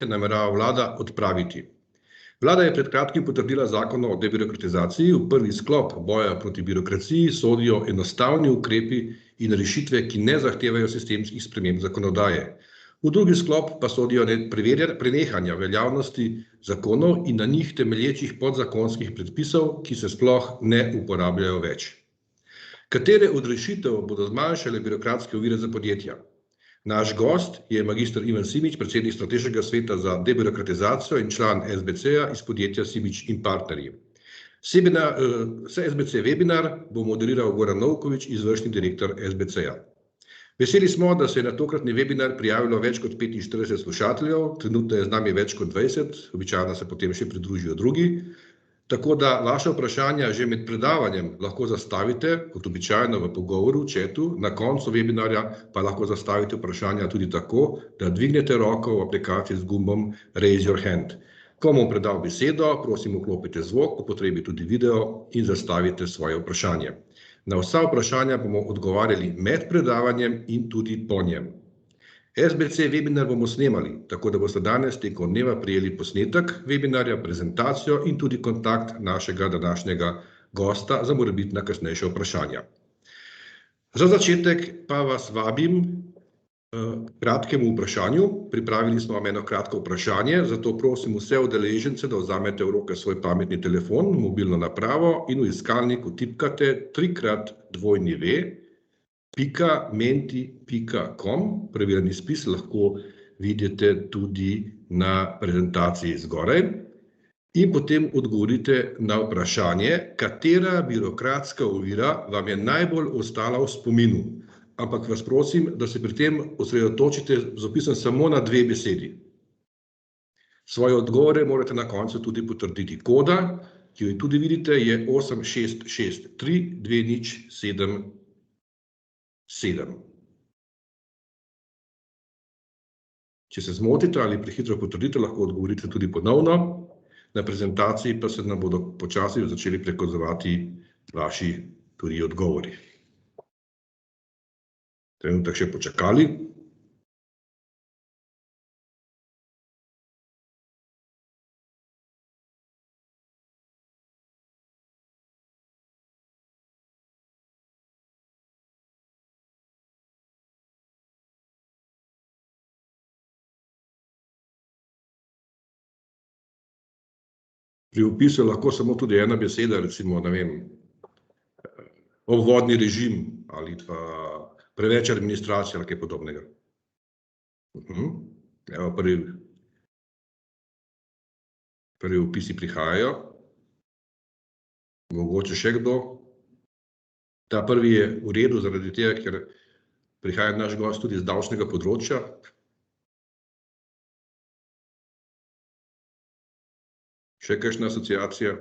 namerava vlada odpraviti. Vlada je pred kratkim potrdila zakon o debirokratizaciji. V prvi sklop boja proti birokraciji sodijo enostavni ukrepi in rešitve, ki ne zahtevajo sistemskih sprememb zakonodaje. V drugi sklop pa sodijo prenehanja veljavnosti zakonov in na njih temelječih podzakonskih predpisov, ki se sploh ne uporabljajo več. Katere od rešitev bodo zmanjšale birokratske ovire za podjetja? Naš gost je magister Ivan Simič, predsednik Strateškega sveta za debirokratizacijo in član SBC-ja iz podjetja Simič in partnerji. SBC webinar bo moderiral Goran Novkovič, izvršni direktor SBC-ja. Veseli smo, da se je na tokratni webinar prijavilo več kot 45 slušateljev, trenutno je z nami več kot 20, običajno se potem še pridružijo drugi. Tako da vaše vprašanja že med predavanjem lahko zastavite, kot običajno v pogovoru, v chatu, na koncu webinarja pa lahko zastavite vprašanja tudi tako, da dvignete roko v aplikaciji z gumbom Raise your hand. Ko bom predal besedo, prosim vklopite zvok, po potrebi tudi video in zastavite svoje vprašanje. Na vsa vprašanja bomo odgovarjali med predavanjem in tudi po njem. SBC webinar bomo snemali, tako da boste danes tekom dneva prijeli posnetek webinarja, prezentacijo in tudi kontakt našega današnjega gosta za morebitna kasnejša vprašanja. Za začetek pa vas vabim k kratkemu vprašanju. Pripravili smo vam eno kratko vprašanje, zato prosim vse udeležence, da vzamete v roke svoj pametni telefon, mobilno napravo in v iskalniku tipkate 3x2.menti.com. Preverjeni spis lahko vidite tudi na prezentaciji zgoraj. In potem odgovorite na vprašanje, katera birokratska ovira vam je najbolj ostala v spominu. Ampak vas prosim, da se pri tem osredotočite z opisom samo na 2 besedi. Svoje odgovore morate na koncu tudi potrditi. Koda, ki jo tudi vidite, je 86632077. Če se zmotite ali prehitro potrdite, lahko odgovorite tudi ponovno. Na prezentaciji pa se nam bodo počasi začeli prikazovati vaši tudi odgovori. Trenutek še počakali. Pri opisu je lahko samo tudi ena beseda, recimo, ne vem, obvodni režim ali pa preveč administracije ali kaj podobnega. Evo, prvi opisi prihajajo. Mogoče še kdo? Ta prvi je v redu zaradi tega, ker prihaja naš gost tudi z davčnega področja. Še kakšna asociacija?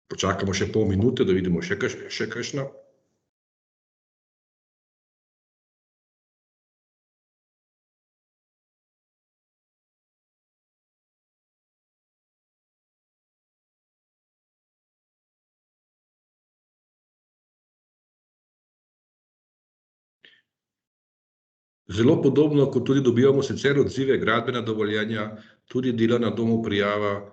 Počakamo še pol minute, da vidimo še kakšno. Zelo podobno, kot tudi dobivamo sicer odzive, gradbena dovoljenja, tudi dela na domu prijava,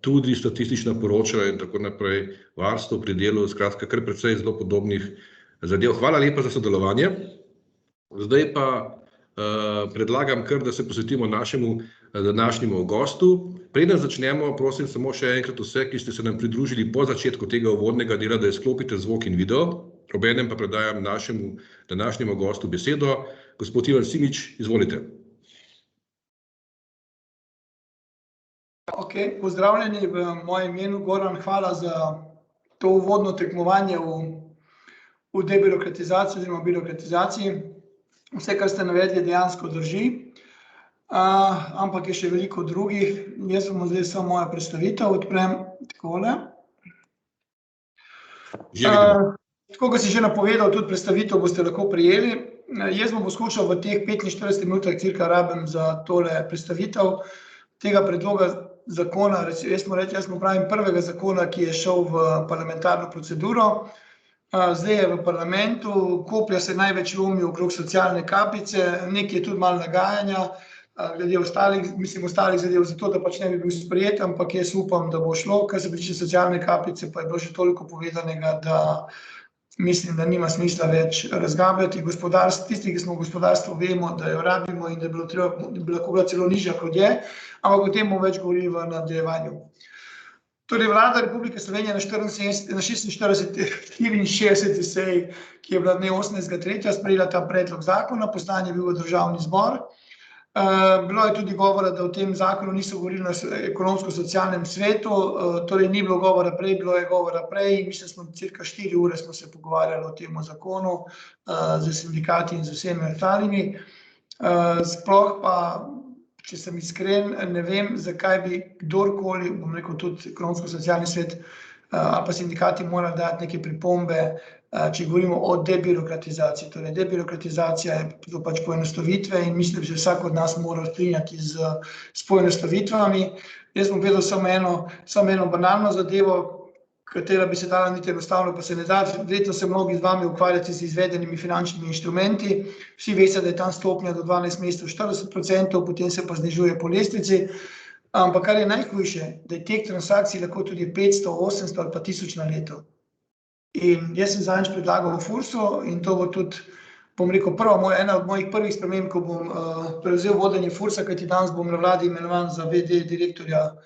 tudi statistična poročila in tako naprej, varstvo pri delu, skratka, kar precej zelo podobnih zadev. Hvala lepa za sodelovanje. Zdaj pa predlagam kar, da se posvetimo našemu današnjemu gostu. Preden začnemo, prosim samo še enkrat vse, ki ste se nam pridružili po začetku tega uvodnega dela, da izklopite zvok in video. Obenem pa predajam našemu današnjemu gostu besedo. Gospod Ivan Simič, izvolite. Pozdravljeni v mojem imenu, Goran, hvala za to uvodno tekmovanje v debirokratizaciji oziroma birokratizaciji. Vse, kar ste navedli, dejansko drži, ampak je še veliko drugih. Jaz vam zdaj samo moja predstavitev odprem takole. Tako, kot si že napovedal, tudi predstavitev boste lahko prijeli. Jaz bom poskušal v teh 45 minutah cirka rabim za tole predstavitev tega predloga zakona, jaz mu pravim prvega zakona, ki je šel v parlamentarno proceduro. Zdaj je v parlamentu, koplja se največ lomi okrog socialne kapice, nekaj je tudi malo nagajanja, glede ostalih zadev, zato da pač ne bi bil sprejet, ampak jaz upam, da bo šlo. Kar se tiče socialne kapice, pa je bilo že toliko povedanega, da mislim, da nima smisla več razglabljati. Tisti, ki smo v gospodarstvu, vemo, da jo rabimo in da bi lahko bila celo nižja, kot je, ampak o tem bomo več govorili v nadaljevanju. Torej, Vlada Republike Slovenije na 64. seji, ki je bila dne 18.3. sprejela ta predlog zakona, poslan je bil v Državni zbor. Bilo je tudi govora, da o tem zakonu niso govorili na ekonomsko-socialnem svetu, torej ni bilo govora prej, bilo je govora prej, mislim, smo cirka 4 ure smo se pogovarjali o tem zakonu z sindikati in z vsemi ostalimi. Sploh pa, če sem iskren, ne vem, zakaj bi kdorkoli, bom rekel tudi ekonomsko-socialni svet ali pa sindikati morali dati neke pripombe, če govorimo o debirokratizaciji. Torej, debirokratizacija je pač poenostavitve in mislim, da bi se vsak od nas moral strinjati s poenostavitvami. Jaz bom povedal samo eno banalno zadevo, katera bi se dala niti enostavno, pa se ne da. Verjetno se mnogi z vami ukvarjati z izvedenimi finančnimi inštrumenti. Vsi veste, da je tam stopnja do 12 mesecev 40%, potem se pa znižuje po lestvici. Ampak kar je najhujše, da je teh transakcij lahko tudi 500, 800 ali pa 1000 na leto. In jaz sem zadnjič predlagal v FURS-u in to bo tudi, bom rekel, ena od mojih prvih sprememb, ko bom prevzel vodenje FURS-a, kajti danes bom na vladi imenovan za VD direktorja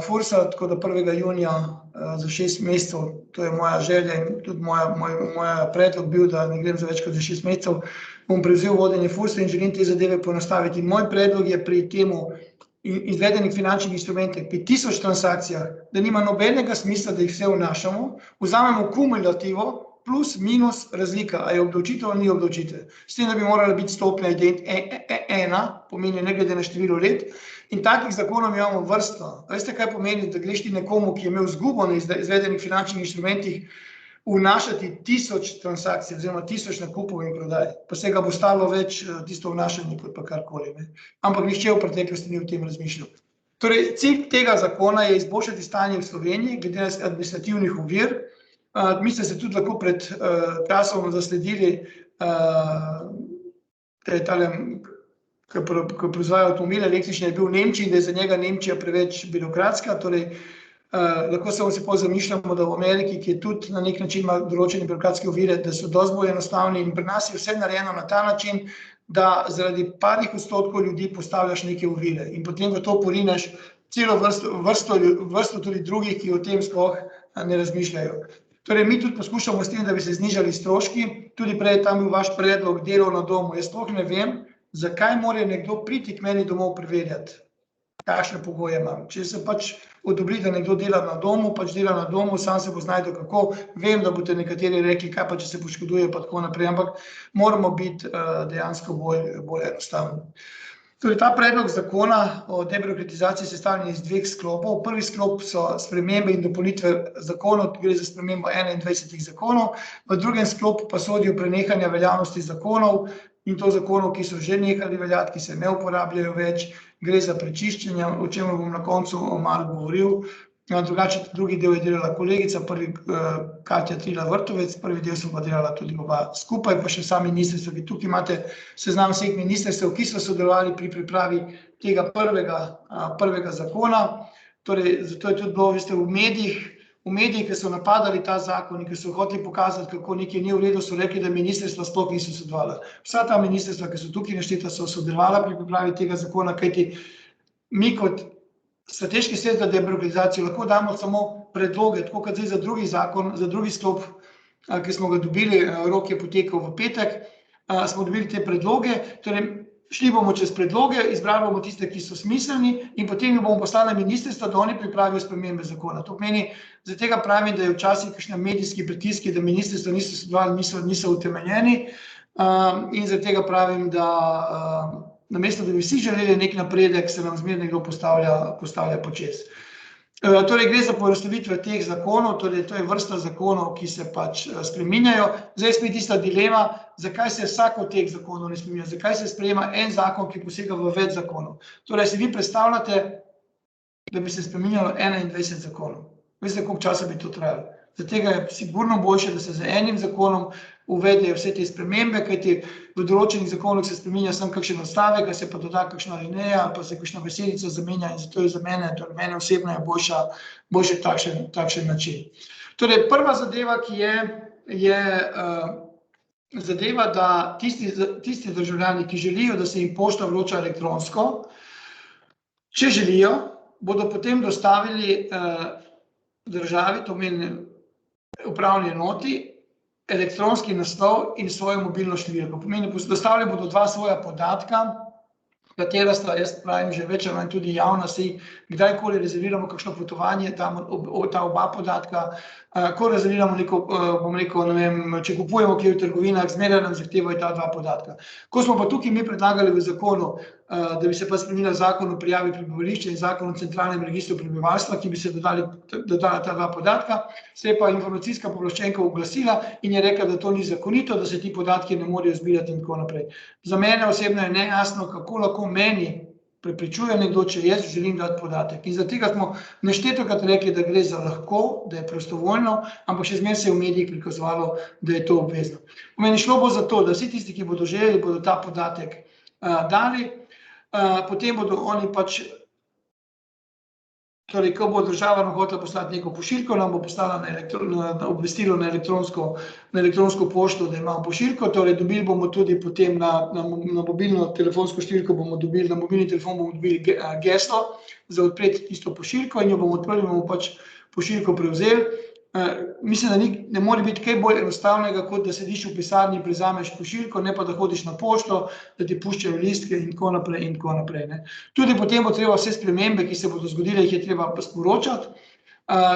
FURS-a, tako da 1. junija za 6 mesecev, to je moja želja in tudi moj predlog bil, da ne grem za več kot za 6 mesecev, bom prevzel vodenje FURS-a in želim te zadeve poenostaviti. In moj predlog je pri temu izvedenih finančnih instrumentih, pri 1000 transakcijah, da nima nobenega smisla, da jih vse vnašamo, vzamemo kumulativo, plus, minus, razlika, a je obdavčitev ali ni obdavčitev. S tem, da bi morala biti stopnja ena, pomeni ne glede na število let, in takih zakonov imamo vrsto. Veste, kaj pomeni, da greš ti nekomu, ki je imel izgubo na izvedenih finančnih instrumentih, vnašati 1000 transakcij, oziroma 1000 nakupov in prodaj. Pa se ga bo stalo več tisto vnašanje, kot pa karkoli. Ampak nihče v preteklosti ni o tem razmišljal. Torej, cilj tega zakona je izboljšati stanje v Sloveniji, glede administrativnih ovir. Mi ste se tudi lahko pred časom zasledili, da je tale, ki proizvaja avtomobile električne, je bil v Nemčiji, da je za njega Nemčija preveč birokratska. Torej, lahko samo si pozamišljamo, da v Ameriki, ki je tudi na nek način ima določene birokratske ovire, da so dosti bolj enostavni in pri nas je vse narejeno na ta način, da zaradi parih odstotkov ljudi postavljaš neke ovire in potem v to porineš celo vrsto tudi drugih, ki o tem sploh ne razmišljajo. Torej, mi tudi poskušamo s tem, da bi se znižali stroški, tudi prej tam bil vaš predlog delo na domu. Jaz sploh ne vem, zakaj mora nekdo priti k meni domov preverjati, kakšne pogoje imam. Če se pač odobri, da nekdo dela na domu, pač dela na domu, sam se bo znajdel kako. Vem, da boste nekateri rekli, kaj pa, če se poškoduje, pa tako naprej, ampak moramo biti dejansko bolj enostavni. Torej, ta predlog zakona o debirokratizaciji je sestavljen iz 2 sklopov. Prvi sklop so spremembe in dopolnitve zakonov, gre za spremembo 21 zakonov, v drugem sklopu pa sodijo prenehanja veljavnosti zakonov, in to zakonov, ki so že nehali veljati, ki se ne uporabljajo več, gre za prečiščenje, o čemer bom na koncu malo govoril. Drugače, drugi del je delala kolegica, Katja Trila Vrtovec, prvi del so pa delala tudi oba skupaj, pa še sami ministrstvo, ki tukaj imate seznam vseh ministrstev, ki so sodelovali pri pripravi tega prvega zakona. Torej, zato je tudi bilo, veste, v medijih, ki so napadali ta zakon in ki so hoteli pokazati, kako nekaj ni v redu, so rekli, da ministrstva sploh niso sodelovala. Vsa ta ministrstva, ki so tukaj našteta, so sodelovala pri pripravi tega zakona, kajti mi kot Strateški svet za debirokratizacijo lahko damo samo predloge, tako kot zdaj za drugi zakon, za drugi sklop, ki smo ga dobili, rok je potekal v petek, smo dobili te predloge, torej šli bomo čez predloge, izbrali bomo tiste, ki so smiselni in potem jih bomo poslali na ministrstvo, da oni pripravijo spremembe zakona. To pomeni, zaradi tega pravim, da je včasih kakšni medijski pritiski, da ministrstva niso sodelovali, niso utemeljeni, in zaradi tega pravim, da namesto, da bi vsi želeli nek napredek, se nam zmeraj nekdo postavlja počez. Torej, gre za poenostavitve teh zakonov, torej to je vrsta zakonov, ki se pač spreminjajo. Zdaj spet tista dilema, zakaj se vsak od teh zakonov ne spreminja, zakaj se sprejema en zakon, ki posega v več zakonov. Torej, si vi predstavljate, da bi se spreminjalo 21 zakonov. Veste, koliko časa bi to trajalo? Zato je sigurno boljše, da se z enim zakonom uvedejo vse te spremembe, kajti v določenih zakonih se spreminja samo kakšen odstavek, se pa doda kakšna alineja, ali pa se kakšna besedica zamenja, in zato je za mene osebno boljše takšen način. Torej, prva zadeva, ki je zadeva, da tisti državljani, ki želijo, da se jim pošta vroča elektronsko, če želijo, bodo potem dostavili državi, to pomeni upravni enoti, elektronski naslov in svojo mobilno številko. Pomeni, dostavili bodo dva svoja podatka, katera sta, jaz pravim, že več ali manj tudi javna, saj kdajkoli rezerviramo kakšno potovanje, ta oba podatka, ko rezerviramo neko, bom rekel, ne vem, če kupujemo kje v trgovinah, zmeraj nam zahtevajo ta dva podatka. Ko smo pa tukaj mi predlagali v zakonu, da bi se pa spremenila zakon o prijavi prebivališča in zakon o centralnem registru prebivalstva, ki bi se dodala ta dva podatka, se je pa informacijska pooblaščenka oglasila in je rekla, da to ni zakonito, da se ti podatki ne morejo zbirati in tako naprej. Za mene osebno je nejasno, kako lahko meni prepričuje nekdo, če jaz želim dati podatek. In zaradi tega smo neštetokrat rekli, da gre za lahko, da je prostovoljno, ampak še zmeraj se je v medijih prikazovalo, da je to obvezno. Pomeni, šlo bo za to, da vsi tisti, ki bodo želeli, bodo ta podatek dali, potem bodo oni pač, torej, ko bo država nam hotela poslati neko pošiljko, nam bo poslala obvestilo na elektronsko pošto, da imamo pošiljko, torej dobili bomo tudi potem na mobilno telefonsko številko bomo dobili, na mobilni telefon bomo dobili geslo za odpreti tisto pošiljko in jo bomo odprli, bomo pač pošiljko prevzeli. Mislim, da ne more biti kaj bolj enostavnega, kot da sediš v pisarni, prevzameš pošiljko, ne pa da hodiš na pošto, da ti puščajo listke in tako naprej in tako naprej. Tudi potem bo treba vse spremembe, ki se bodo zgodile, jih je treba sporočati.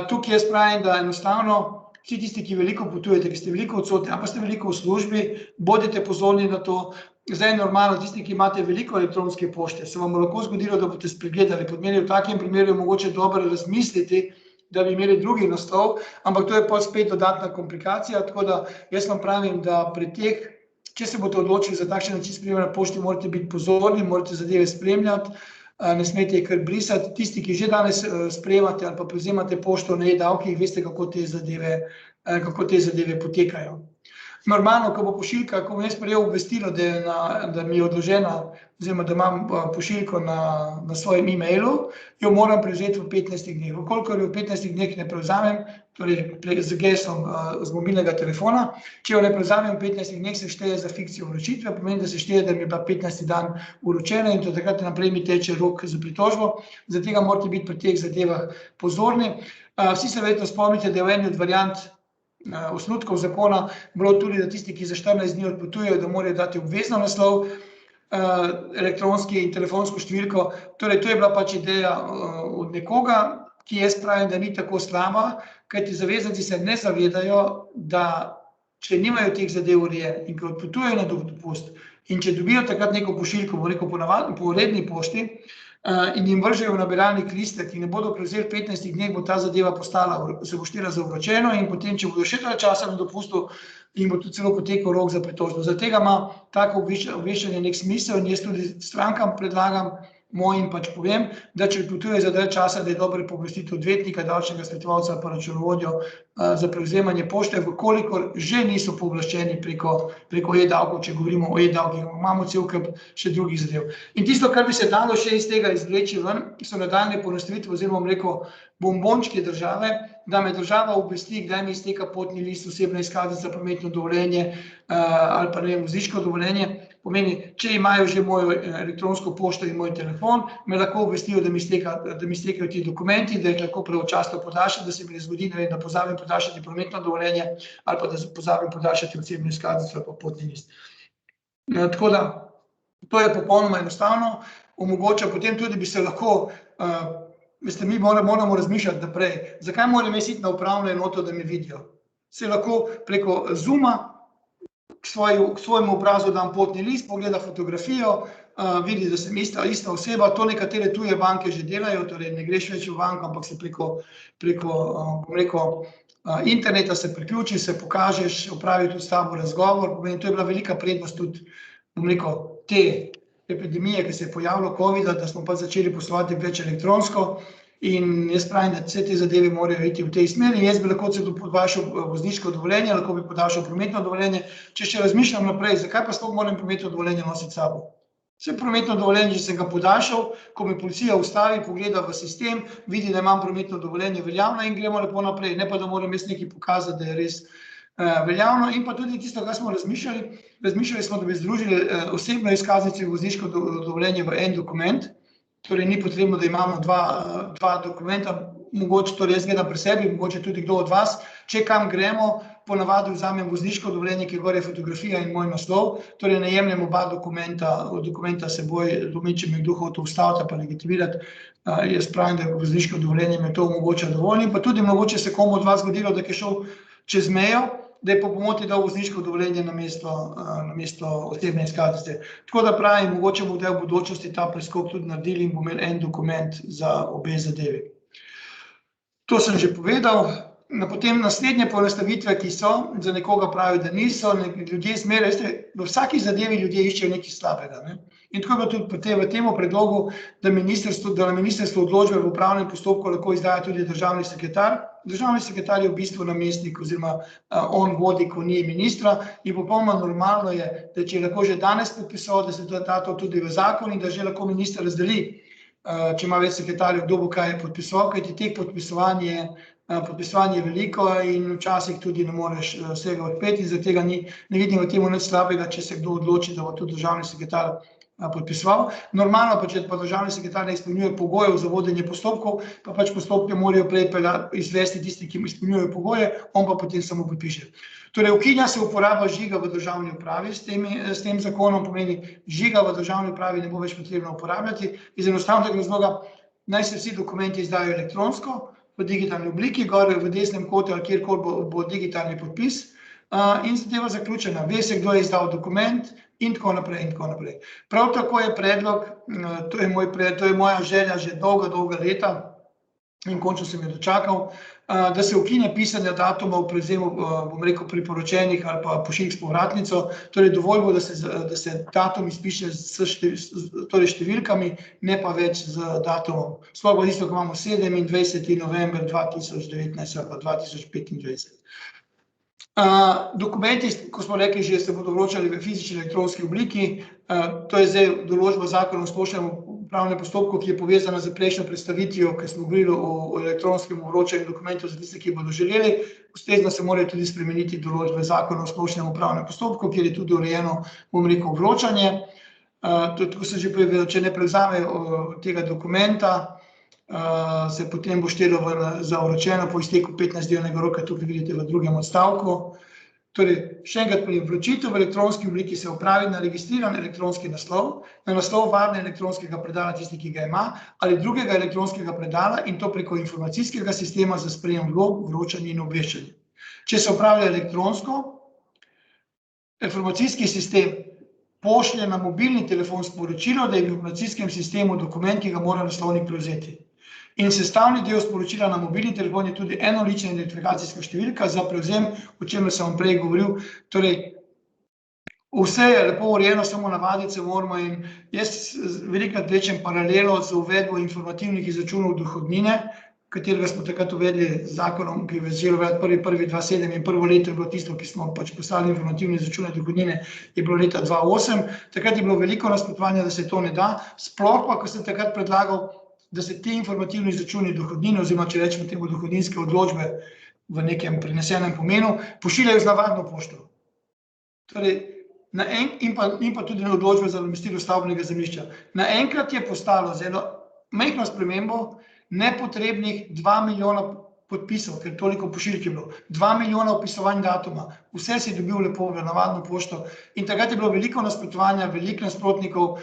Tukaj jaz pravim, da enostavno vsi tisti, ki veliko potujete, ki ste veliko odsotni, ali pa ste veliko v službi, bodite pozorni na to. Zdaj normalno, tisti, ki imate veliko elektronske pošte, se vam lahko zgodilo, da boste spregledali. V takem primeru je mogoče dobro razmisliti, da bi imeli drugi naslov, ampak to je pa spet dodatna komplikacija, tako da jaz vam pravim, da pri teh, če se boste odločili za takšen način spremljanja pošte, morate biti pozorni, morate zadeve spremljati, ne smete jih kar brisati. Tisti, ki že danes sprejemate ali pa prevzemate pošto na e-davkih, veste, kako te zadeve potekajo. Normalno, ko bo pošiljka, ko bom jaz prejel obvestilo, da mi je odložena, oziroma da imam pošiljko na svojem e-mailu, jo moram prevzeti v 15 dneh. Kolikor jo v 15 dneh ne prevzamem, torej z geslom z mobilnega telefona, če jo ne prevzamem v 15 dneh, se šteje za fikcijo vročitve, pomeni, da se šteje, da mi je bila 15. dan vročena in to takrat naprej mi teče rok za pritožbo. Zaradi tega morate biti pri teh zadevah pozorni. Vsi se verjetno spomnite, da je v eni od variant osnutkov zakona bilo tudi, da tisti, ki za 14 dni odpotujejo, da morajo dati obvezno naslov, elektronski in telefonsko številko. Torej, to je bila pač ideja od nekoga, ki jaz pravim, da ni tako slaba, kajti zavezanci se ne zavedajo, da če nimajo teh zadev urejenih in ko odpotujejo na dopust in če dobijo takrat neko pošiljko, bo rekel po redni pošti, in jim vržejo v nabiralnik listek in ne bodo prevzeli 15 dneh, bo ta zadeva se bo štela za vročeno in potem, če bodo še dalj časa na dopustu, jim bo tudi celo potekel rok za pritožbo. Zaradi tega ima tako obveščanje nek smisel in jaz tudi strankam predlagam, mojim pač povem, da če potuje za dalj časa, da je dobro poobvestiti odvetnika, davčnega svetovalca pa računovodjo za prevzemanje pošte, vkolikor že niso pooblaščeni preko e-davkov, če govorimo o e-davkih, imamo cel kup še drugih zadev. In tisto, kar bi se dalo še iz tega izvleči ven, so nadaljnje poenostavitve oziroma, bom rekel, bombončki države, da me država obvesti, kdaj mi izteka potni list, osebna izkaznica, prometno dovoljenje ali pa ne vem, vozniško dovoljenje. Pomeni, če imajo že mojo elektronsko pošto in moj telefon, me lahko obvestijo, da mi iztekajo ti dokumenti, da jih lahko pravočasno podaljšam, da se mi ne zgodi, da pozabim podaljšati prometno dovoljenje ali pa da pozabim podaljšati osebno izkaznico ali pa potni list. Tako da, to je popolnoma enostavno, omogoča potem tudi bi se lahko, veste, mi moramo razmišljati naprej, zakaj moram jaz iti na upravno enoto, da me vidijo. Se lahko preko Zooma k svojemu obrazu dam potni list, pogleda fotografijo, vidi, da sem ista oseba, to nekatere tuje banke že delajo, torej ne greš več v banko, ampak se preko, bom rekel, interneta se priključi, se pokažeš, opravi tudi s tabo razgovor, pomeni, to je bila velika prednost tudi, bom rekel, te epidemije, ki se je pojavilo COVID-a, da smo pa začeli poslovati več elektronsko In jaz pravim, da vse te zadeve morajo iti v tej smeri. Jaz bi lahko celo podaljšal vozniško dovoljenje, lahko bi podaljšal prometno dovoljenje. Če še razmišljam naprej, zakaj pa sploh moram prometno dovoljenje nositi s sabo? Vse prometno dovoljenje, če sem ga podaljšal, ko me policija ustavi, pogleda v sistem, vidi, da imam prometno dovoljenje veljavno in gremo lepo naprej. Ne pa, da moram jaz nekaj pokazati, da je res veljavno. In pa tudi tisto, kar smo razmišljali. Razmišljali smo, da bi združili osebno izkaznico in vozniško dovoljenje v en dokument. Torej ni potrebno, da imamo dva dokumenta, mogoče torej jaz gledam pri sebi, mogoče tudi kdo od vas. Če kam gremo, ponavadi vzamem vozniško dovoljenje, ki gor je fotografija in moj naslov, torej ne jemljem oba dokumenta seboj, če me kdo hoče ustaviti pa legitimirati. Jaz pravim, da vozniško dovoljenje me to omogoča dovolj. In pa tudi mogoče se komu od vas zgodilo, da je šel čez mejo, da je po pomoti dal vozniško dovoljenje namesto osebne izkaznice. Tako da pravim, mogoče bo v budučnosti ta preskok tudi naredili in bo imel en dokument za obe zadevi. To sem že povedal. Potem naslednje poenostavitve, ki so, za nekoga pravijo, da niso, ljudje zmeraj, veste, v vsaki zadevi ljudje iščejo nekaj slabega. In tako je bilo tudi v tem predlogu, da na ministrstvu odločbe v upravnem postopku lahko izdaja tudi državni sekretar. Državni sekretar je v bistvu namestnik oziroma on vodi, ko ni ministra, in popolnoma normalno je, da če je lahko že danes podpisal, da se da to tudi v zakon in da že lahko minister razdeli, če ima več sekretarjev, kdo bo kaj podpisal, kajti teh podpisovanje je veliko in včasih tudi ne moreš vsega odpeti in zaradi tega ne vidim v tem nič slabega, če se kdo odloči, da bo tudi državni sekretar podpisoval. Normalno pa, če pa državni sekretar ne izpolnjuje pogojev za vodenje postopkov, pa pač postopke morajo prej izvesti tisti, ki izpolnjujejo pogoje, on pa potem samo podpiše. Torej, ukinja se uporaba žiga v državni upravi, s tem zakonom pomeni, žiga v državni upravi ne bo več potrebno uporabljati, iz enostavnega razloga, naj se vsi dokumenti izdajo elektronsko, v digitalni obliki, gor v desnem kotu ali kjerkoli bo digitalni podpis in zadeva zaključena. Ve se, kdo je izdal dokument in tako naprej in tako naprej. Prav tako je predlog, to je moja želja že dolga leta in končno sem jo dočakal, da se ukine pisanje datuma v prevzemu, bom rekel, priporočenih ali pa pošiljk s povratnico, torej dovolj bo, da se datum izpiše s številkami, ne pa več z datumom. Sploh pa tisto, ko imamo 27. november 2019 ali pa 2025. Dokumenti, ko smo rekli, že se bodo vročali v fizični elektronski obliki, to je zdaj določba zakona o splošnem upravnem postopku, ki je povezana z prejšnjo predstavitvijo, ker smo govorili o elektronskem vročanju dokumentov za tiste, ki bodo želeli. Ustrezno se morajo tudi spremeniti določbe zakona o splošnem upravnem postopku, kjer je tudi urejeno, bom rekel, vročanje. Tako sem že povedal, če ne prevzamejo tega dokumenta, se potem bo štelo za vročeno po izteku 15-dnevnega roka, tukaj vidite v drugem odstavku. Torej, še enkrat povem, vročitev v elektronski obliki se opravi na registriran elektronski naslov, na naslov varne elektronskega predala, tisti, ki ga ima, ali drugega elektronskega predala in to preko informacijskega sistema za sprejem vlog, vročanje in obveščanje. Če se opravlja elektronsko, informacijski sistem pošlje na mobilni telefon sporočilo, da je v informacijskem sistemu dokument, ki ga mora naslovnik prevzeti. In sestavni del sporočila na mobilni telefon je tudi enolična identifikacijska številka za prevzem, o čemer sem vam prej govoril. Torej, vse je lepo urejeno, samo navaditi se moramo in jaz velikokrat vlečem paralelo z uvedbo informativnih izračunov dohodnine, katerega smo takrat uvedli z zakonom, ki je začel veljati 1.1.2007 in prvo leto je bilo tisto, ki smo pač poslali informativne izračune dohodnine, je bilo leta 2008. Takrat je bilo veliko nasprotovanja, da se to ne da, sploh pa, ko sem takrat predlagal, da se ti informativni izračuni dohodnine, oziroma če rečemo temu dohodninske odločbe v nekem prenesenem pomenu, pošiljajo z navadno pošto. Torej, in pa tudi odločbe za nadomestilo stavbnega zemljišča. Naenkrat je postalo z eno majhno spremembo nepotrebnih 2 milijona podpisov, ker toliko pošiljk je bilo, 2 milijona opisovanj datuma, vse si dobil lepo v navadno pošto in takrat je bilo veliko nasprotovanja, veliko nasprotnikov,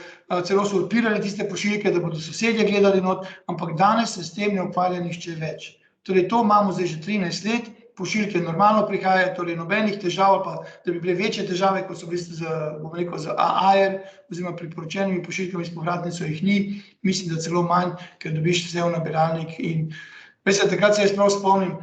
celo so odpirali tiste pošiljke, da bodo sosedje gledali not, ampak danes se s tem ne ukvarja nihče več. Torej, to imamo zdaj že 13 let, pošiljke normalno prihajajo, torej nobenih težav, pa da bi bile večje težave, kot so bili z AAR oziroma priporočenimi pošiljkami s povratnico, jih ni, mislim, da celo manj, ker dobiš vse v nabiralnik in veste, takrat se jaz prav spomnim,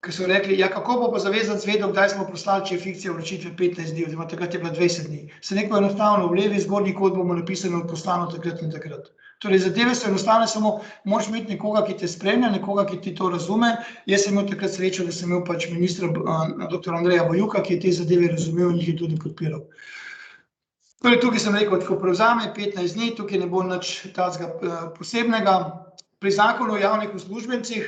ko so rekli, ja, kako bo pa zavezanec vedel, kdaj smo poslali, če je fikcija vročitve 15 dni, oziroma takrat je bila 20 dni. Se neko enostavno, v levi zgornji kod bomo napisali poslano takrat in takrat. Torej, zadeve so enostavne, samo moraš imeti nekoga, ki te spremlja, nekoga, ki ti to razume. Jaz sem imel takrat srečo, da sem imel pač ministra dr. Andreja Bajuka, ki je te zadeve razumel in jih je tudi podpiral. Torej, tukaj sem rekel, ko prevzame 15 dni, tukaj ne bo nič takega posebnega. Pri zakonu o javnih uslužbencih,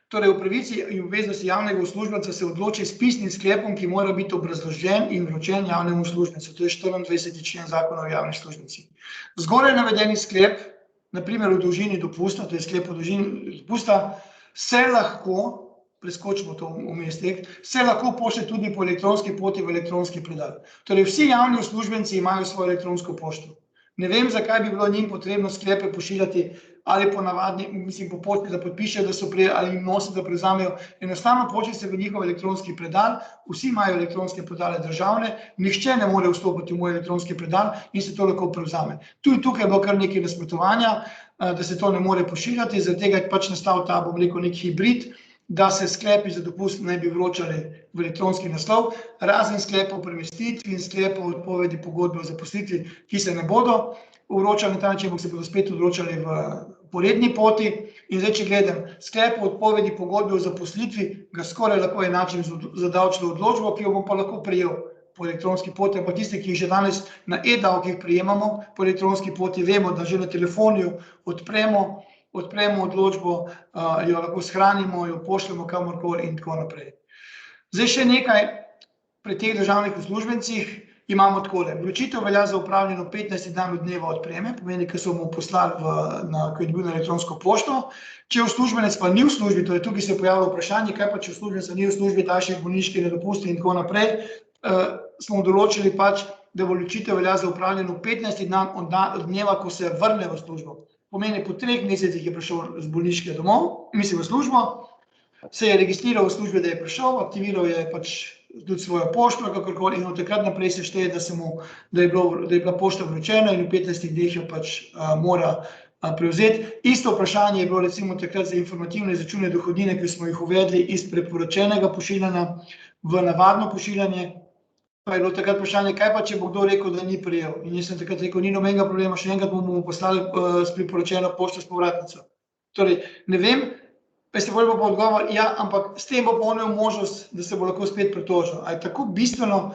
torej o pravici in obveznosti javnega uslužbenca se odloči s pisnim sklepom, ki mora biti obrazložen in vročen javnemu uslužbencu. To je 24. člen zakona o javnih uslužbencih. Zgoraj navedeni sklep, na primer o dolžini dopusta, to je sklep o dolžini dopusta, se lahko, preskočimo to vmestek, se lahko pošlje tudi po elektronski poti v elektronski predal. Torej, vsi javni uslužbenci imajo svojo elektronsko pošto. Ne vem, zakaj bi bilo njim potrebno sklepe pošiljati ali po navadni, mislim, po pošti, da podpišejo, da so ali jim nosijo, da prevzamejo. Enostavno pošlje se v njihov elektronski predal, vsi imajo elektronske predale državne, nihče ne more vstopiti v moj elektronski predal in se to lahko prevzame. Tudi tukaj je bilo kar nekaj nasprotovanja, da se to ne more pošiljati, zaradi tega je pač nastal ta, bom rekel, nek hibrid, da se sklepi za dopust ne bi vročali v elektronski naslov, razen sklepov o premestitvi in sklepov o odpovedi pogodbe o zaposlitvi, ki se ne bodo vročali na ta način, ampak se bodo spet vročali v po redni poti. In zdaj, če gledam, sklep o odpovedi pogodbe o zaposlitvi, ga skoraj lahko enačim za davčno odločbo, ki jo bom pa lahko prejel po elektronski poti, ampak tiste, ki jih že danes na e-davkih prejemamo po elektronski poti, vemo, da že na telefonu odpremo odločbo, jo lahko shranimo, jo pošljemo kamorkoli in tako naprej. Zdaj še nekaj, pri teh državnih uslužbencih imamo takole. Vročitev velja za upravljeno 15 dan od dneva odpreme, pomeni, ko so mu poslali, ko je dobil na elektronsko pošto. Če uslužbenec pa ni v službi, torej tukaj se je pojavilo vprašanje, kaj pa če uslužbenec ni v službi, daljših bolniških nedopusti in tako naprej, smo določili pač, da vročitev velja za upravljeno 15 dan od dneva, ko se vrne v službo. Pomeni, po 3 mesecih je prišel z bolniške domov, mislim v službo, se je registriral v službi, da je prišel, aktiviral je pač tudi svojo pošto, kakorkoli, in od takrat naprej se šteje, da je bila pošta vročena in v 15 dneh jo pač mora prevzeti. Isto vprašanje je bilo recimo takrat za informativne izračune dohodnine, ki smo jih uvedli iz preporočenega pošiljanja v navadno pošiljanje. Pa je bilo takrat vprašanje, kaj pa, če bo kdo rekel, da ni prejel. In jaz sem takrat rekel, ni nobenega problema, še enkrat bomo poslali s priporočeno pošto s povratnico. Torej, ne vem, veste, bolj bo pa odgovor, ja, ampak s tem bo pa imel možnost, da se bo lahko spet pritožil. A je tako bistveno,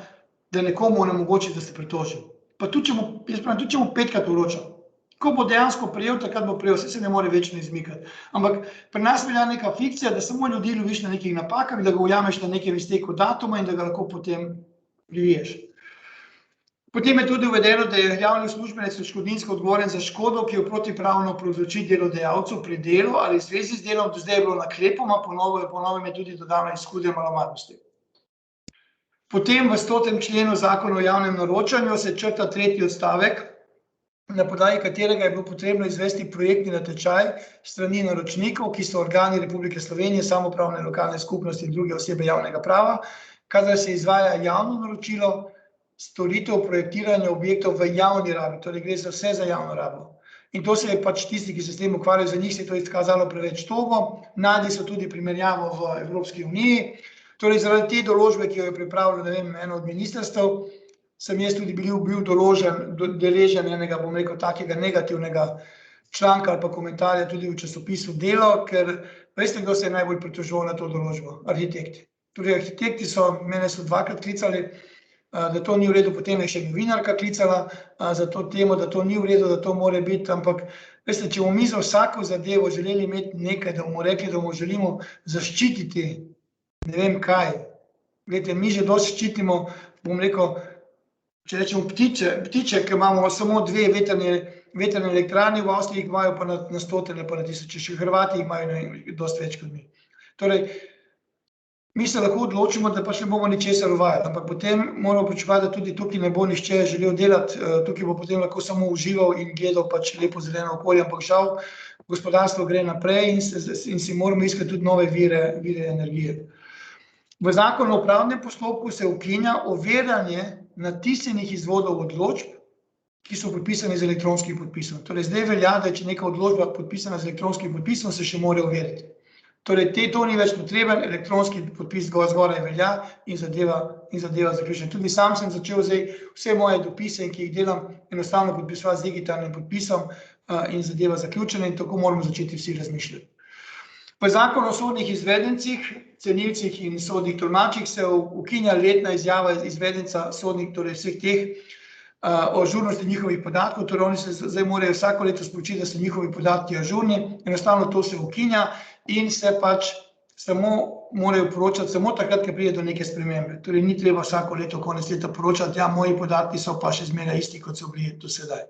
da nekomu onemogoči, da se pritoži? Pa tudi, če mu 5-krat vročal. Ko bo dejansko prejel, takrat bo prejel, se ne more večno izmikati. Ampak pri nas velja neka fikcija, da samo ljudi loviš na nekih napakah, da ga ujameš na nekem izteku datuma in da ga lahko potem priviješ. Potem je tudi uvedeno, da je javni uslužbenec odškodninsko odgovoren za škodo, ki jo protipravno povzroči delodajalcu pri delu ali v zvezi z delom, do zdaj je bilo naklepoma, po novem je tudi dodana iz hude malomarnosti. Potem v 100. členu zakona o javnem naročanju se črta 3. odstavek, na podlagi katerega je bilo potrebno izvesti projektni natečaj strani naročnikov, ki so organi Republike Slovenije, samoupravne lokalne skupnosti in druge osebe javnega prava, kadar se izvaja javno naročilo storitev projektiranja objektov v javni rabi, torej gre za vse za javno rabo. In to se je pač tisti, ki se s tem ukvarjajo, za njih se je to izkazalo preveč togo, našli so tudi primerjavo v Evropski uniji. Torej, zaradi te določbe, ki jo je pripravilo, ne vem, eno od ministrstev, sem jaz tudi bil deležen enega, bom rekel, takega negativnega članka ali pa komentarja tudi v časopisu Delo, ker veste, kdo se je najbolj pritoževal na to določbo? Arhitekti. Torej, arhitekti mene so 2-krat klicali, da to ni v redu, potem je še novinarka klicala za to temo, da to ni v redu, da to more biti, ampak veste, če bomo mi za vsako zadevo želeli imeti nekaj, da bomo rekli, da bomo želimo zaščititi, ne vem kaj. Glejte, mi že dosti ščitimo, bom rekel, če rečemo ptiče, ki imamo samo 2 vetrne elektrarne, v Avstriji jih imajo pa na stotine, pa na tisoče, še Hrvati imajo dosti več kot mi. Torej, mi se lahko odločimo, da pač ne bomo ničesar uvajali, ampak potem moramo pričakovati, da tudi tukaj ne bo nihče želel delati, tukaj bo potem lahko samo užival in gledal pač lepo zeleno okolje, ampak žal gospodarstvo gre naprej in si moramo iskati tudi nove vire energije. V zakonu o upravnem postopku se ukinja overjanje natisnjenih izvodov odločb, ki so podpisani z elektronskim podpisom. Torej, zdaj velja, da če neka odločba podpisana z elektronskim podpisom, se še mora overiti. Torej, to ni več potreben, elektronski podpis zgoraj velja in zadeva zaključena. Tudi sam sem začel zdaj vse moje dopise, ki jih delam, enostavno podpisovati z digitalnim podpisom in zadeva zaključena in tako moramo začeti vsi razmišljati. V zakonu o sodnih izvedencih, cenilcih in sodnih tolmačih se ukinja letna izjava izvedenca sodnih, torej vseh teh, o ažurnosti njihovih podatkov, torej oni se zdaj morajo vsako leto sporočiti, da so njihovi podatki ažurni, enostavno to se ukinja in se pač samo morajo poročati samo takrat, ko pride do neke spremembe. Torej ni treba vsako leto konec leta poročati, ja, moji podatki so pa še zmeraj isti, kot so bili do sedaj.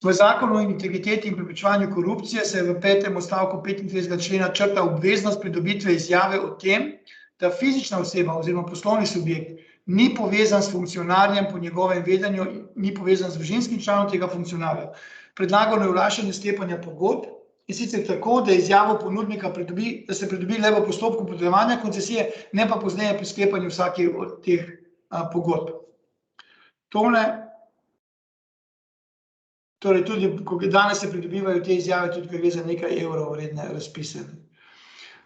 V zakonu o integriteti in preprečevanju korupcije se v 5. odstavku 35. člena črta obveznost pridobitve izjave o tem, da fizična oseba oziroma poslovni subjekt ni povezan s funkcionarjem po njegovem vedenju, ni povezan z družinskim članom tega funkcionarja. Predlagano je olajšanje sklepanja pogodb, in sicer tako, da izjavo ponudnika da se pridobi le v postopku podeljevanja koncesije, ne pa pozneje pri sklepanju vsake od teh pogodb. Torej tudi, ko danes se pridobivajo te izjave, tudi ko gre za nekaj evrov vredne razpise.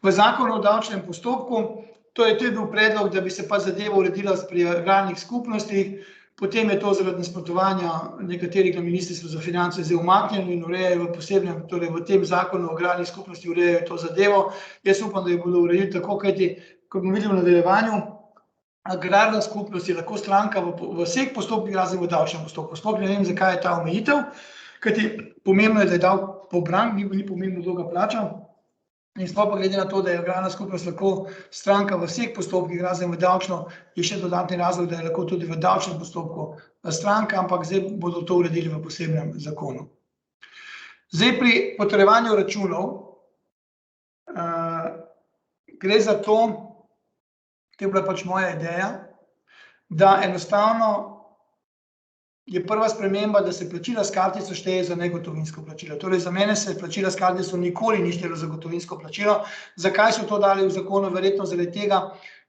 V zakonu o davčnem postopku, to je bil predlog, da bi se pa zadeva uredila pri agrarnih skupnostih, potem je to zaradi nasprotovanja nekaterih na Ministrstvu za finance zdaj umaknjeno in urejajo v posebnem, torej v tem zakonu o agrarnih skupnosti urejajo to zadevo. Jaz upam, da jo bodo uredili tako, kajti, kot bomo videli v nadaljevanju, agrarna skupnost je lahko stranka v vseh postopkih, razen v davčnem postopku. Sploh ne vem, zakaj je ta omejitev, kajti pomembno je, da je davek pobran, ni pomembno, kdo ga plača. In sploh pa glede na to, da je agrarna skupnost lahko stranka v vseh postopkih, razen v davčno, je še dodatni razlog, da je lahko tudi v davčnem postopku stranka, ampak zdaj bodo to uredili v posebnem zakonu. Zdaj pri potrjevanju računov gre za to, to je bila pač moja ideja, da enostavno je prva sprememba, da se plačila s kartico šteje za negotovinsko plačilo. Torej za mene se plačila s kartico nikoli ni štelo za gotovinsko plačilo. Zakaj so to dali v zakonu? Verjetno zaradi tega,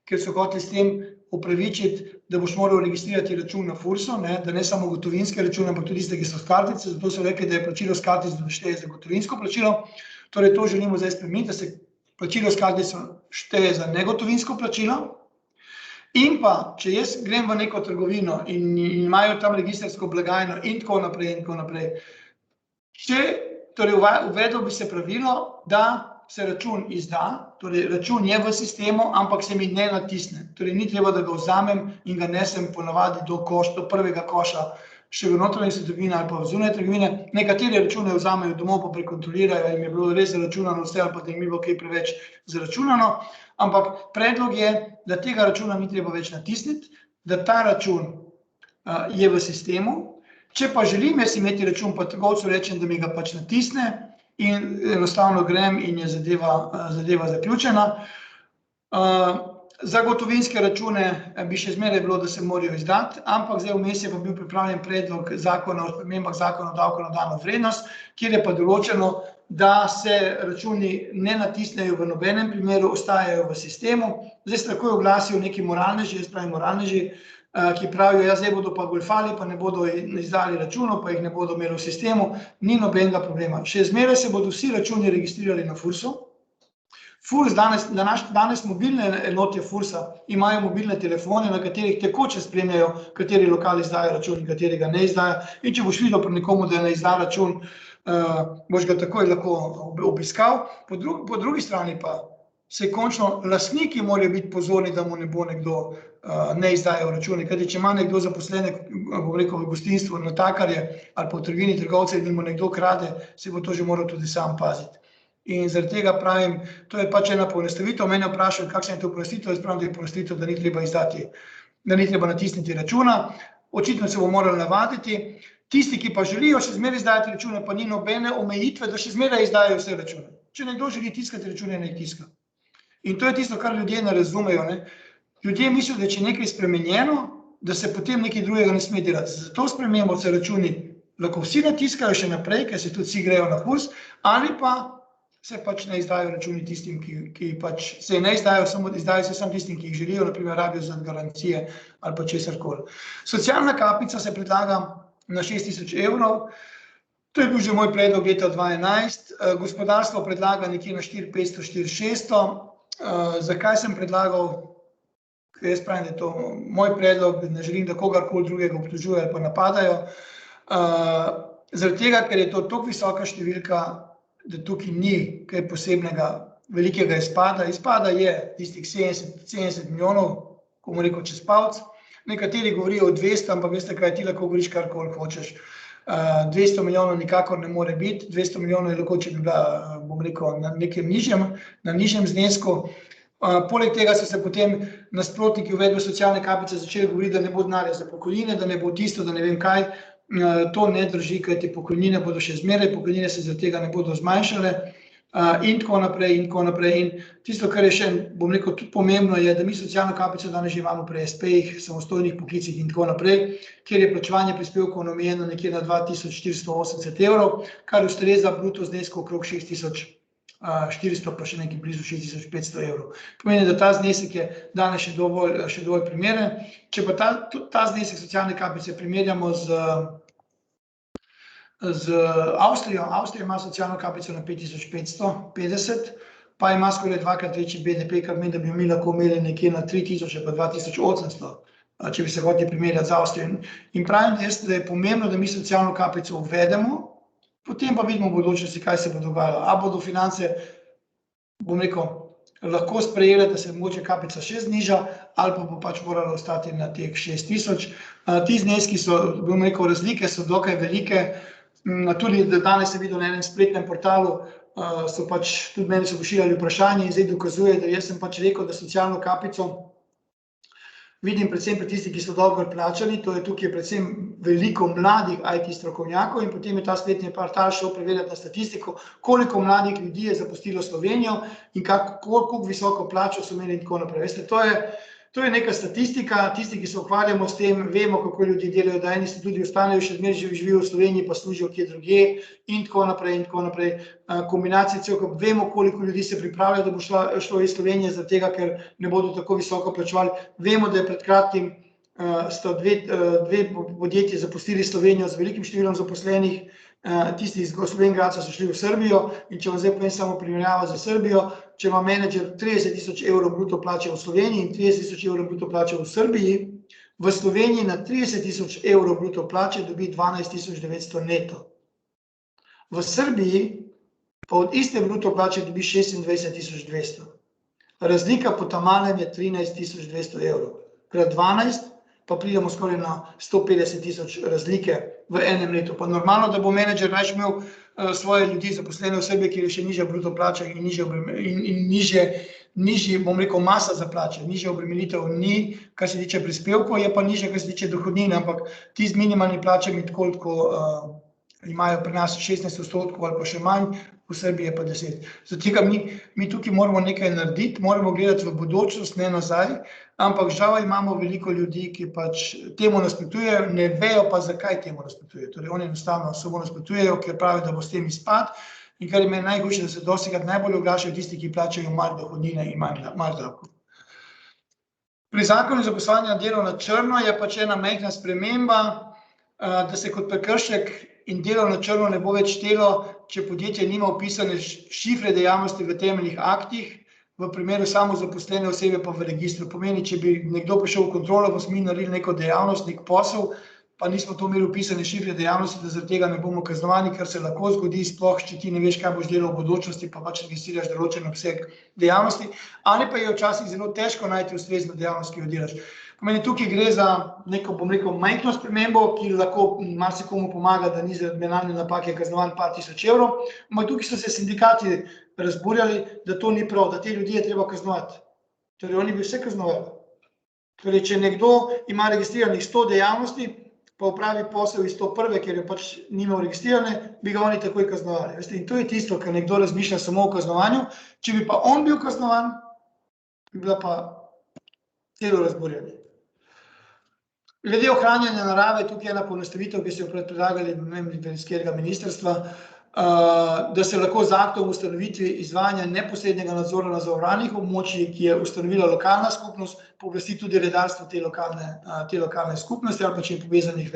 ker so hoteli s tem upravičiti, da boš moral registrirati račun na FURS-u, da ne samo gotovinske račune, ampak tudi tiste, ki so s kartice, zato so rekli, da je plačilo s kartico, da šteje za gotovinsko plačilo. Torej to želimo zdaj spremeniti, da se plačilo s kartico šteje za negotovinsko plačilo. In pa, če jaz grem v neko trgovino in imajo tam registrsko blagajno in tako naprej, torej uvedlo bi se pravilo, da se račun izda, torej račun je v sistemu, ampak se mi ne natisne. Torej ni treba, da ga vzamem in ga nesem ponavadi do prvega koša, še v notranjosti trgovine ali pa v zunaj trgovine. Nekateri račune vzamejo domov, pa prekontrolirajo, jim je bilo res zaračunano vse ali pa da jim je bilo kaj preveč zaračunano. Ampak predlog je, da tega računa ni treba več natisniti, da ta račun je v sistemu. Če pa želim jaz imeti račun, pa trgovcu rečem, da mi ga pač natisne in enostavno grem in je zadeva zaključena. Za gotovinske račune bi še zmeraj bilo, da se morajo izdati, ampak zdaj vmes je pa bil pripravljen predlog zakona o spremembah zakona o davku na dodano vrednost, kjer je pa določeno, da se računi ne natisnejo v nobenem primeru, ostajajo v sistemu. Zdaj se takoj oglasijo neki moralneži, ki pravijo, ja, zdaj bodo pa goljufali, pa ne bodo izdali računov, pa jih ne bodo imeli v sistemu. Ni nobenega problema. Še zmeraj se bodo vsi računi registrirali na FURS-u. FURS danes mobilne enote FURS-a imajo mobilne telefone, na katerih tekoče spremljajo, kateri lokal izdaja račun in katerega ne izdaja. In če boš videl pri nekomu, da ne izda račun, boš ga takoj lahko obiskal. Po drugi strani pa se končno lastniki morajo biti pozorni, da mu ne bo nekdo ne izdajal račune. Kajti, če ima nekdo zaposlene, bom rekel, v gostinstvu, natakarje ali pa v trgovini trgovce in mu nekdo krade, se bo to že moral tudi sam paziti. In zaradi tega pravim, to je pač ena poenostavitev. Mene vprašajo, kakšna je to poenostavitev, jaz pravim, da je poenostavitev, da ni treba izdati, da ni treba natisniti računa. Očitno se bo morali navaditi. Tisti, ki pa želijo še zmeraj izdajati račune, pa ni nobene omejitve, da še zmeraj izdajo vse račune. Če nekdo želi tiskati račune, naj tiska. In to je tisto, kar ljudje ne razumejo. Ljudje mislijo, da če je nekaj spremenjeno, da se potem nekaj drugega ne sme delati. Za to spremembo se računi lahko vsi natiskajo še naprej, ker se tudi vsi grejo na FURS, ali pa se pač ne izdajo računi tistim, ki pač se ne izdajo, izdajo se samo tistim, ki jih želijo, naprimer rabijo za garancije ali pa česarkoli. Socialna kapica se predlaga na 6 tisoč evrov. To je bil že moj predlog leta 2011. Gospodarstvo predlaga nekje na 4.500, 4.600. Zakaj sem predlagal? Ker jaz pravim, da je to moj predlog, ne želim, da kogarkoli drugega obtožujejo ali pa napadajo. Zaradi tega, ker je to toliko visoka številka, da tukaj ni kaj posebnega velikega izpada. Izpada je tistih 70 milijonov, ko bomo rekel čez palc. Nekateri govorijo o 200, ampak veste kaj, ti lahko govoriš karkoli hočeš. 200 milijonov nikakor ne more biti, 200 milijonov je lahko, če bi bila, bom rekel, na nekem nižjem znesku. Poleg tega so se potem nasprotniki uvedbe socialne kapice začeli govoriti, da ne bo denarja za pokojnine, da ne bo tisto, da ne vem kaj. To ne drži, kajti pokojnine bodo še zmeraj, pokojnine se zaradi tega ne bodo zmanjšale in tako naprej in tako naprej. In tisto, kar je še, bom rekel, tudi pomembno je, da mi socialno kapico danes že imamo pri SP-jih, samostojnih poklicih in tako naprej, kjer je plačevanje prispevkov omejeno nekje na 2480 evrov, kar ustreza bruto znesku okrog 6400, pa še nekaj blizu 6500 evrov. Pomeni, da ta znesek je danes še dovolj primeren. Če pa ta znesek socialne kapice primerjamo z Avstrijo, Avstrija ima socialno kapico na 5550, pa ima skoraj dvakrat večji BDP, kar meni, da bi mi lahko imeli nekje na 3000 pa 2800, če bi se hoteli primerjati z Avstrijo. In pravim, da je pomembno, da mi socialno kapico uvedemo, potem pa vidimo v budućnosti, kaj se bo dogajalo. A bodo finance, bom rekel, lahko sprejele, da se mogoče kapica še zniža, ali pa bo pač moralo ostati na teh 6000. Ti zneski so, bom rekel, razlike so dokaj velike. Tudi danes sem videl na enem spletnem portalu, so pač tudi meni so pošiljali vprašanje in zdaj dokazuje, da jaz sem pač rekel, da socialno kapico vidim predvsem pri tistih, ki so dobro plačani, to je tukaj predvsem veliko mladih IT strokovnjakov in potem je ta spletni portal šel preverjati na statistiko, koliko mladih ljudi je zapustilo Slovenijo in koliko visoko plačo so imeli in tako naprej. Veste, to je neka statistika, tisti, ki se ukvarjamo s tem, vemo, kako ljudje delajo, da eni se tudi ostanejo, še zmeraj živijo v Sloveniji, pa služijo kje drugje in tako naprej in tako naprej. Kombinacije celko, vemo, koliko ljudi se pripravlja, da bo šlo iz Slovenije, zaradi tega, ker ne bodo tako visoko plačevali. Vemo, da je pred kratkim sta dve podjetji zapustili Slovenijo z velikim številom zaposlenih, tisti iz Slovenj Gradca so šli v Srbijo in če vam zdaj povem samo primerjava za Srbijo, če ima menedžer 30 000 evrov bruto plače v Sloveniji in 30 000 evrov bruto plače v Srbiji, v Sloveniji na 30 000 evrov bruto plače dobi 12 900 neto. V Srbiji pa od iste bruto plače dobi 26 200. Razlika po tamalem je 13 200 evrov. Krat 12 pa pridemo skoraj na 150 000 razlike v enem letu. Pa normalno, da bo menedžer raje imel svoje ljudi zaposlene v Srbiji, kjer je še nižja bruto plača in nižji, bom rekel, masa za plače, nižja obremenitev ni, kar se tiče prispevkov, je pa nižja, kar se tiče dohodnine, ampak ti z minimalnimi plačami tako imajo pri nas 16% ali pa še manj, v Srbiji je pa 10%. Zato tega mi tukaj moramo nekaj narediti, moramo gledati v bodočnost, ne nazaj, ampak žal imamo veliko ljudi, ki pač temu nasprotujejo, ne vejo pa, zakaj temu nasprotujejo. Torej, oni enostavno samo nasprotujejo, ker pravijo, da bo s tem izpad in kar je meni najhujše, da se dostikrat najbolj oglašajo tisti, ki plačajo manj dohodnine in manj davkov. Pri zakonu zaposlovanja na delo na črno je pač ena majhna sprememba, da se kot prekršek in delo na črno ne bo več štelo, če podjetje nima vpisane šifre dejavnosti v temeljnih aktih, v primeru samozaposlene osebe pa v registru. Pomeni, če bi nekdo prišel v kontrolo, pa smo mi naredili neko dejavnost, nek posel, pa nismo to imeli vpisane šifre dejavnosti, da zaradi tega ne bomo kaznovani, kar se lahko zgodi, sploh če ti ne veš, kaj boš delal v bodočnosti, pa pač registriraš določen obseg dejavnosti, ali pa je včasih zelo težko najti ustrezno dejavnost, ki jo delaš. Pomeni, tukaj gre za neko, bom rekel, majhno spremembo, ki lahko marsikomu pomaga, da ni zaradi banalne napake kaznovan par tisoč evrov, ampak tukaj so se sindikati razburjali, da to ni prav, da te ljudi je treba kaznovati. Torej, oni bi vse kaznovali. Torej, če nekdo ima registriranih 100 dejavnosti, pa opravi posel iz 101, ker je pač nimel registrirane, bi ga oni takoj kaznovali. Veste, in to je tisto, kar nekdo razmišlja samo o kaznovanju. Če bi pa on bil kaznovan, bi bila pa celo razburjanje. Glede ohranjanja narave, tukaj je ena poenostavitev, ki so jo predlagali, ne vem, iz katerega ministrstva, da se lahko z aktom o ustanovitvi izvajanja neposrednega nadzora na zavarovanih območjih, ki je ustanovila lokalna skupnost, pooblasti tudi redarstvo te lokalne skupnosti ali pa če je povezanih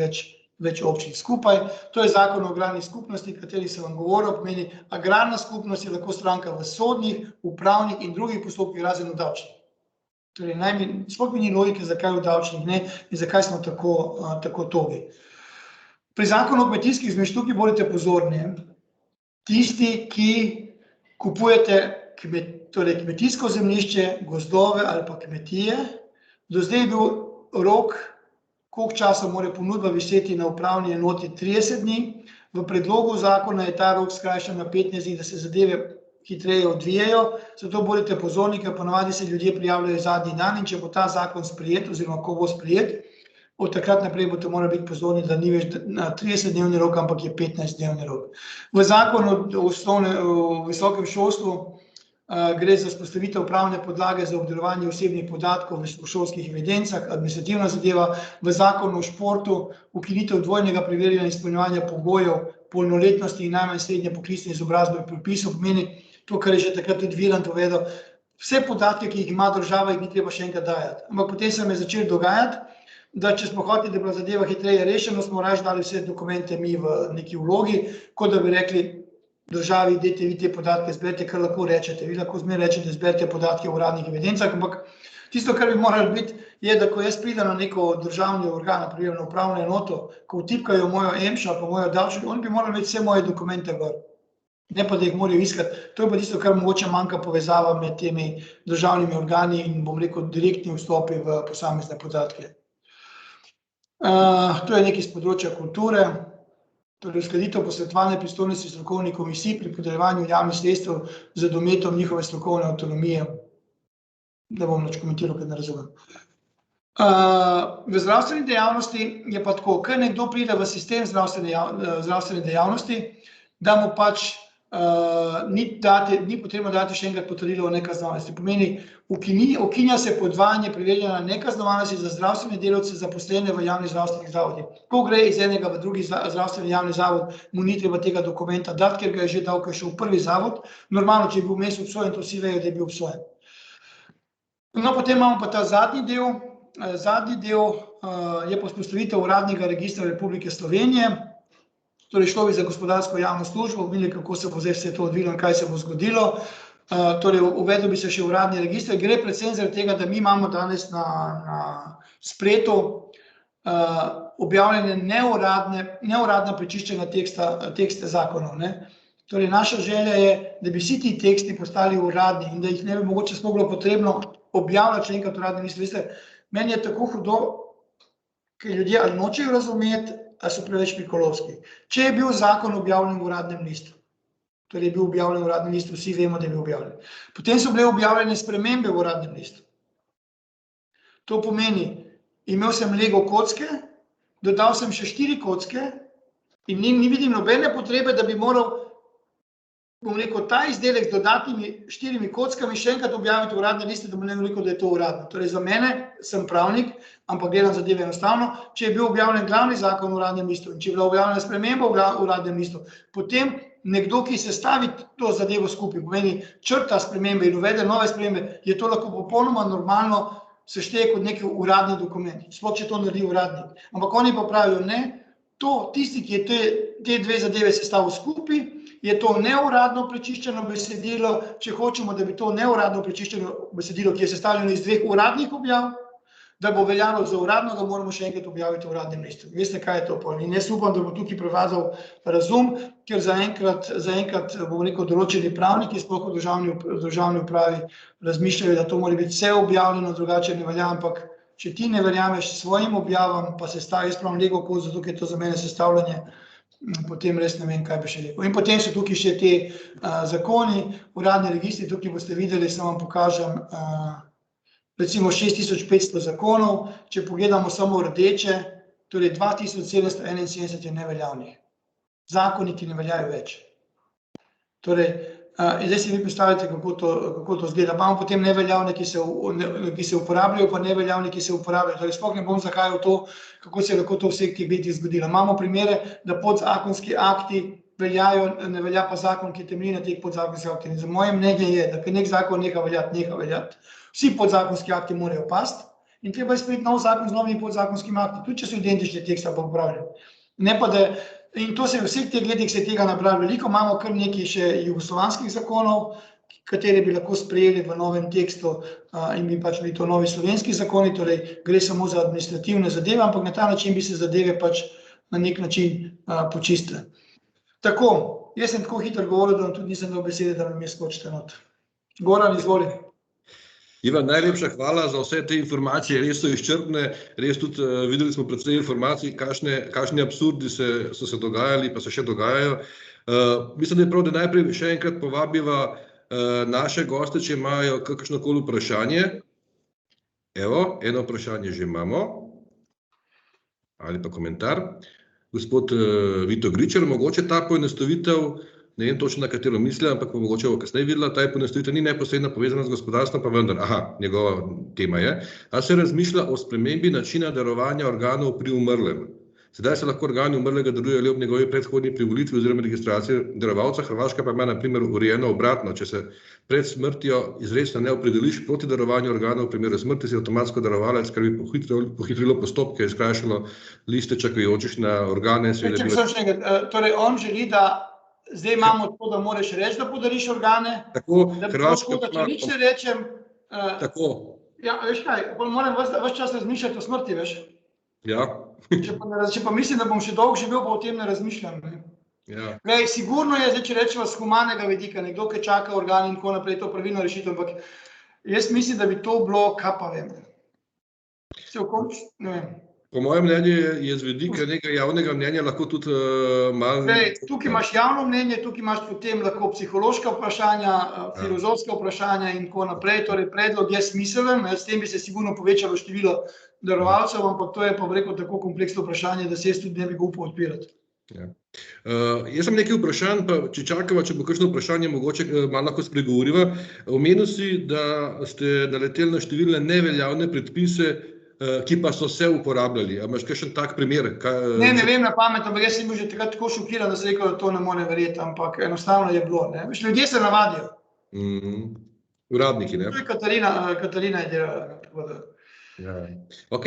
več občin skupaj. To je zakon o agrarni skupnosti, kateri sem vam govoril, pomeni agrarna skupnost je lahko stranka v sodnih, upravnih in drugih postopkih, razen v davčnih. Torej, sploh ni logike, zakaj v davčnih ne in zakaj smo tako togi. Pri zakonu o kmetijskih zemljiščih tukaj bodite pozorni. Tisti, ki kupujete kmetijsko zemljišče, gozdove ali pa kmetije, do zdaj je bil rok, koliko časa mora ponudba viseti na upravni enoti 30 dni, v predlogu zakona je ta rok skrajšan na 15 dni, da se zadeve hitreje odvijajo, zato bodite pozorni, ker ponavadi se ljudje prijavljajo zadnji dan in če bo ta zakon sprejet oziroma ko bo sprejet, od takrat naprej boste morali biti pozorni, da ni več na 30-dnevni rok, ampak je 15-dnevni rok. V zakonu o visokem šolstvu gre za vzpostavitev pravne podlage za obdelovanje osebnih podatkov v šolskih evidencah, administrativna zadeva, v zakonu o športu, ukinitev dvojnega preverjanja izpolnjevanja pogojev polnoletnosti in najmanj srednje poklicne izobrazbe predpisov, pomeni to, kar je že takrat tudi Virant povedal, vse podatke, ki jih ima država, jih ni treba še enkrat dajati. Ampak potem se je začelo dogajati, da če smo hoteli, da bi bila zadeva hitreje rešena, smo raje dali vse dokumente mi v neki vlogi, kot da bi rekli državi, dajte vi te podatke, zberite, kar lahko rečete. Vi lahko zmeraj rečete, zberite podatke v uradnih evidencah, ampak tisto, kar bi moralo biti, je, da ko jaz pridem na neko državni organ, naprimer na upravno enoto, ko vtipkajo mojo EMŠO ali pa mojo davčno, oni bi morali imeti vse moje dokumente gor. Ne pa, da jih morajo iskati. To je pa tisto, kar mogoče manjka povezava med temi državnimi organi in, bom rekel, direktni vstopi v posamezne podatke. To je nekaj z področja kulture, torej uskladitev posvetovalne pristojnosti strokovnih komisij pri podeljevanju javnih sredstev z dometom njihove strokovne avtonomije. Ne bom nič komentiral, ker ne razumem. V zdravstveni dejavnosti je pa tako, ker nekdo pride v sistem zdravstvene dejavnosti, da mu pač ni potrebno dati še enkrat potrdilo o nekaznovanosti. Pomeni, ukinja se podvajanje preverjanja nekaznovanosti za zdravstvene delavce zaposlene v javnih zdravstvenih zavodih. Ko gre iz enega v drugi zdravstveni javni zavod, mu ni treba tega dokumenta dati, ker ga je že dal, ko je šel v prvi zavod. Normalno, če je bil vmes obsojen, to vsi vejo, da je bil obsojen. No, potem imamo pa ta zadnji del. Zadnji del je pa vzpostavitev uradnega registra Republike Slovenije. Torej, šlo bi za gospodarsko javno službo, videli, kako se bo zdaj vse to odvilo in kaj se bo zgodilo. Torej, uvedel bi se še uradni register. Gre predvsem zaradi tega, da mi imamo danes na spletu objavljene neuradna prečiščena tekste zakonov. Torej, naša želja je, da bi vsi ti teksti postali uradni in da jih ne bi mogoče sploh bilo potrebno objavljati še enkrat uradni list. Veste, meni je tako hudo, ker ljudje ali nočejo razumeti, ali so preveč pikolovski. Če je bil zakon objavljen v uradnem listu, torej je bil objavljen v uradnem listu, vsi vemo, da je bil objavljen. Potem so bile objavljene spremembe v uradnem listu. To pomeni, imel sem Lego kocke, dodal sem še 4 kocke in ni vidim nobene potrebe, da bi moral, bom rekel, ta izdelek z dodatnimi 4 kockami še enkrat objaviti v uradne liste, da bom ne rekel, da je to uradno. Torej, za mene, sem pravnik, ampak gledam zadeve enostavno, če je bil objavljen glavni zakon v uradnem listu in če je bila objavljena sprememba v uradnem listu, potem nekdo, ki sestavi to zadevo skupaj, pomeni črta spremembe in uvede nove spremembe, je to lahko popolnoma normalno sešteje kot neki uradni dokument, sploh če to naredi uradnik. Ampak oni pa pravijo, ne, tisti, ki je te dve zadeve sestavil skupaj, je to neuradno prečiščeno besedilo, če hočemo, da bi to neuradno prečiščeno besedilo, ki je sestavljeno iz 2 uradnih objav, da bo veljalo za uradno, ga moramo še enkrat objaviti v uradnem listu. Veste, kaj je to? In jaz upam, da bo tukaj prevladal razum, ker zaenkrat, bom rekel, določeni pravniki, sploh v državni upravi, razmišljajo, da to mora biti vse objavljeno, drugače ne velja, ampak če ti ne verjameš svojim objavam, pa jaz pravim Lego koc, zato ker je to za mene sestavljanje, potem res ne vem, kaj bi še rekel. In potem so tukaj še te zakoni, uradni registri, tukaj boste videli, samo vam pokažem, recimo 6500 zakonov, če pogledamo samo rdeče, torej 2771 je neveljavnih. Zakoni, ki ne veljajo več. Torej, zdaj si vi predstavljate, kako to zgleda. Imamo potem neveljavne, ki se uporabljajo, pa neveljavne, ki se uporabljajo. Torej, sploh ne bom zahajal v to, kako se lahko to v vseh teh letih zgodilo. Imamo primere, da podzakonski akti veljajo, ne velja pa zakon, ki temelji na teh podzakonskih aktih. Za moje mnenje je, da nek zakon neha veljati. Vsi podzakonski akti morajo pasti in treba je sprejeti nov zakon z novimi podzakonskimi akti, tudi če so identični teksti ali pa popravljeni. Ne pa da, in to se v vseh teh letih se tega napravilo veliko, imamo kar nekaj še jugoslovanskih zakonov, kateri bi lahko sprejeli v novem tekstu in bi pač bili to novi slovenski zakoni, torej gre samo za administrativne zadeve, ampak na ta način bi se zadeve pač na nek način počistile. Tako, jaz sem tako hitro govoril, da vam tudi nisem dal besede, da mi skočite not. Goran, izvoli. Ivan, najlepša hvala za vse te informacije, res so izčrpne, res tudi videli smo predvsej informacij, kakšni absurdi so se dogajali, pa se še dogajajo. Mislim, da je prav, da najprej še enkrat povabiva naše goste, če imajo kakršnokoli vprašanje. Evo, eno vprašanje že imamo. Ali pa komentar. Gospod Vito Gričer, mogoče ta poenostavitev, ne vem točno na katero misli, ampak mogoče bo kasneje videla, ta poenostavitev ni neposredno povezana z gospodarstvom, pa vendar, njegova tema je. A se razmišlja o spremembi načina darovanja organov pri umrlem? Sedaj se lahko organi umrlega darujejo le ob njegovi predhodni privolitvi oziroma registraciji darovalca, Hrvaška pa ima na primer urejeno obratno, če se pred smrtjo izrecno ne opredeliš proti darovanju organov, v primeru smrti si avtomatsko darovalec, kar bi pohitrilo postopke, skrajšalo liste čakajočih na organe. Torej on želi, da zdaj imamo to, da moraš reči, da podariš organe, tako, da če nič ne rečem, tako. Ja, veš kaj, moram ves čas razmišljati o smrti, veš. Ja. Če pa mislim, da bom še dolgo živel, pa o tem ne razmišljam. Ja. Glej, sigurno je, zdaj, če rečemo z humanega vidika, nekdo, ki čaka organ in tako naprej, to pravilno rešitev, ampak jaz mislim, da bi to bilo, kaj pa vem. Ne vem. Po mojem mnenju je z vidika nekaj javnega mnenja lahko tudi malo... Tukaj imaš javno mnenje, tukaj imaš potem lahko psihološka vprašanja, filozofska vprašanja in tako naprej, torej predlog je smiselen, s tem bi se sigurno povečalo število darovalcev, ampak to je pa rekel tako kompleksno vprašanje, da se jaz tudi ne bi ga upal odpirati. Ja. Jaz sem nekaj vprašanj, pa če čakava, če bo kakšno vprašanje, mogoče malo lahko spregovoriva. Omenil si, da ste naleteli na številne neveljavne predpise, ki pa so se uporabljali. A imaš kakšen tak primer? Ne vem na pamet, ampak jaz sem bil že takrat tako šokiran, da sem rekel, da to ne more verjeti, ampak enostavno je bilo. Ljudje se navadijo. Uradniki, ne? To je Katarina je delala. Ok.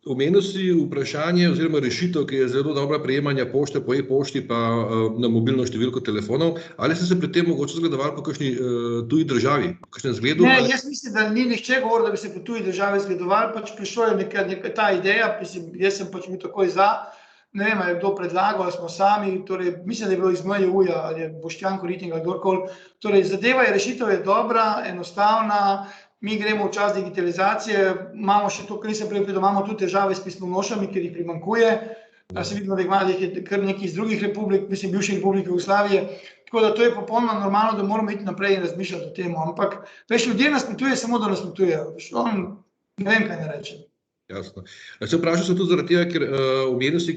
Omenil si vprašanje oziroma rešitev, ki je zelo dobra prejemanja pošte po e-pošti pa na mobilno številko telefonov. Ali ste se pri tem mogoče zgledovali po kakšni tuji državi? Kakšnem zgledu? Ne, jaz mislim, da ni nihče govoril, da bi se po tuji državi zgledovali, pač prišlo je ta ideja, jaz sem pač bil takoj za, ne vem, je kdo predlagal, ali smo sami, torej mislim, da je bilo iz MJU-ja, ali je Boštjan Koritnik ali kdorkoli. Torej zadeva je, rešitev je dobra, enostavna. Mi gremo v čas digitalizacije, imamo še to, kar nisem prej povedal, imamo tudi težave s pismonošami, ker jih primanjkuje. Se vidimo, da jih je kar nekaj iz drugih republik, mislim, bivše republike Jugoslavije. Tako da to je popolnoma normalno, da moramo iti naprej in razmišljati o tem. Ampak veš, ljudje nasprotujejo samo, da nasprotujejo. Ne vem, kaj ne rečem. Jasno. Se vprašal sem tudi zaradi tega, ker omenil si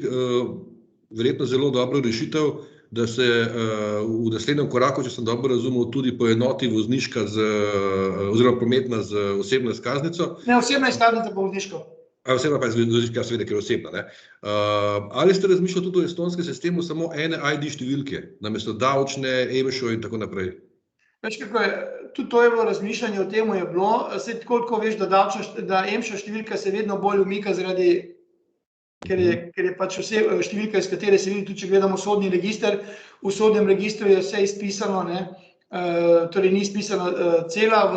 verjetno zelo dobro rešitev, da se v naslednjem koraku, če sem dobro razumel, tudi poenoti vozniška oziroma prometna z osebno izkaznico. Ne, osebna izkaznica pa vozniško. Osebna pa je vozniška, seveda, ker je osebna. Ali ste razmišljali tudi o estonskem sistemu samo ene ID številke, namesto davčne, EMŠO in tako naprej? Veš, kako je, tudi to je bilo razmišljanje, o tem je bilo. Saj tako veš, da EMŠO številka se vedno bolj umika zaradi ker je pač številka, iz katere se vidi, tudi če gledamo sodni register, v sodnem registru je vse izpisano, torej ni izpisano cela, v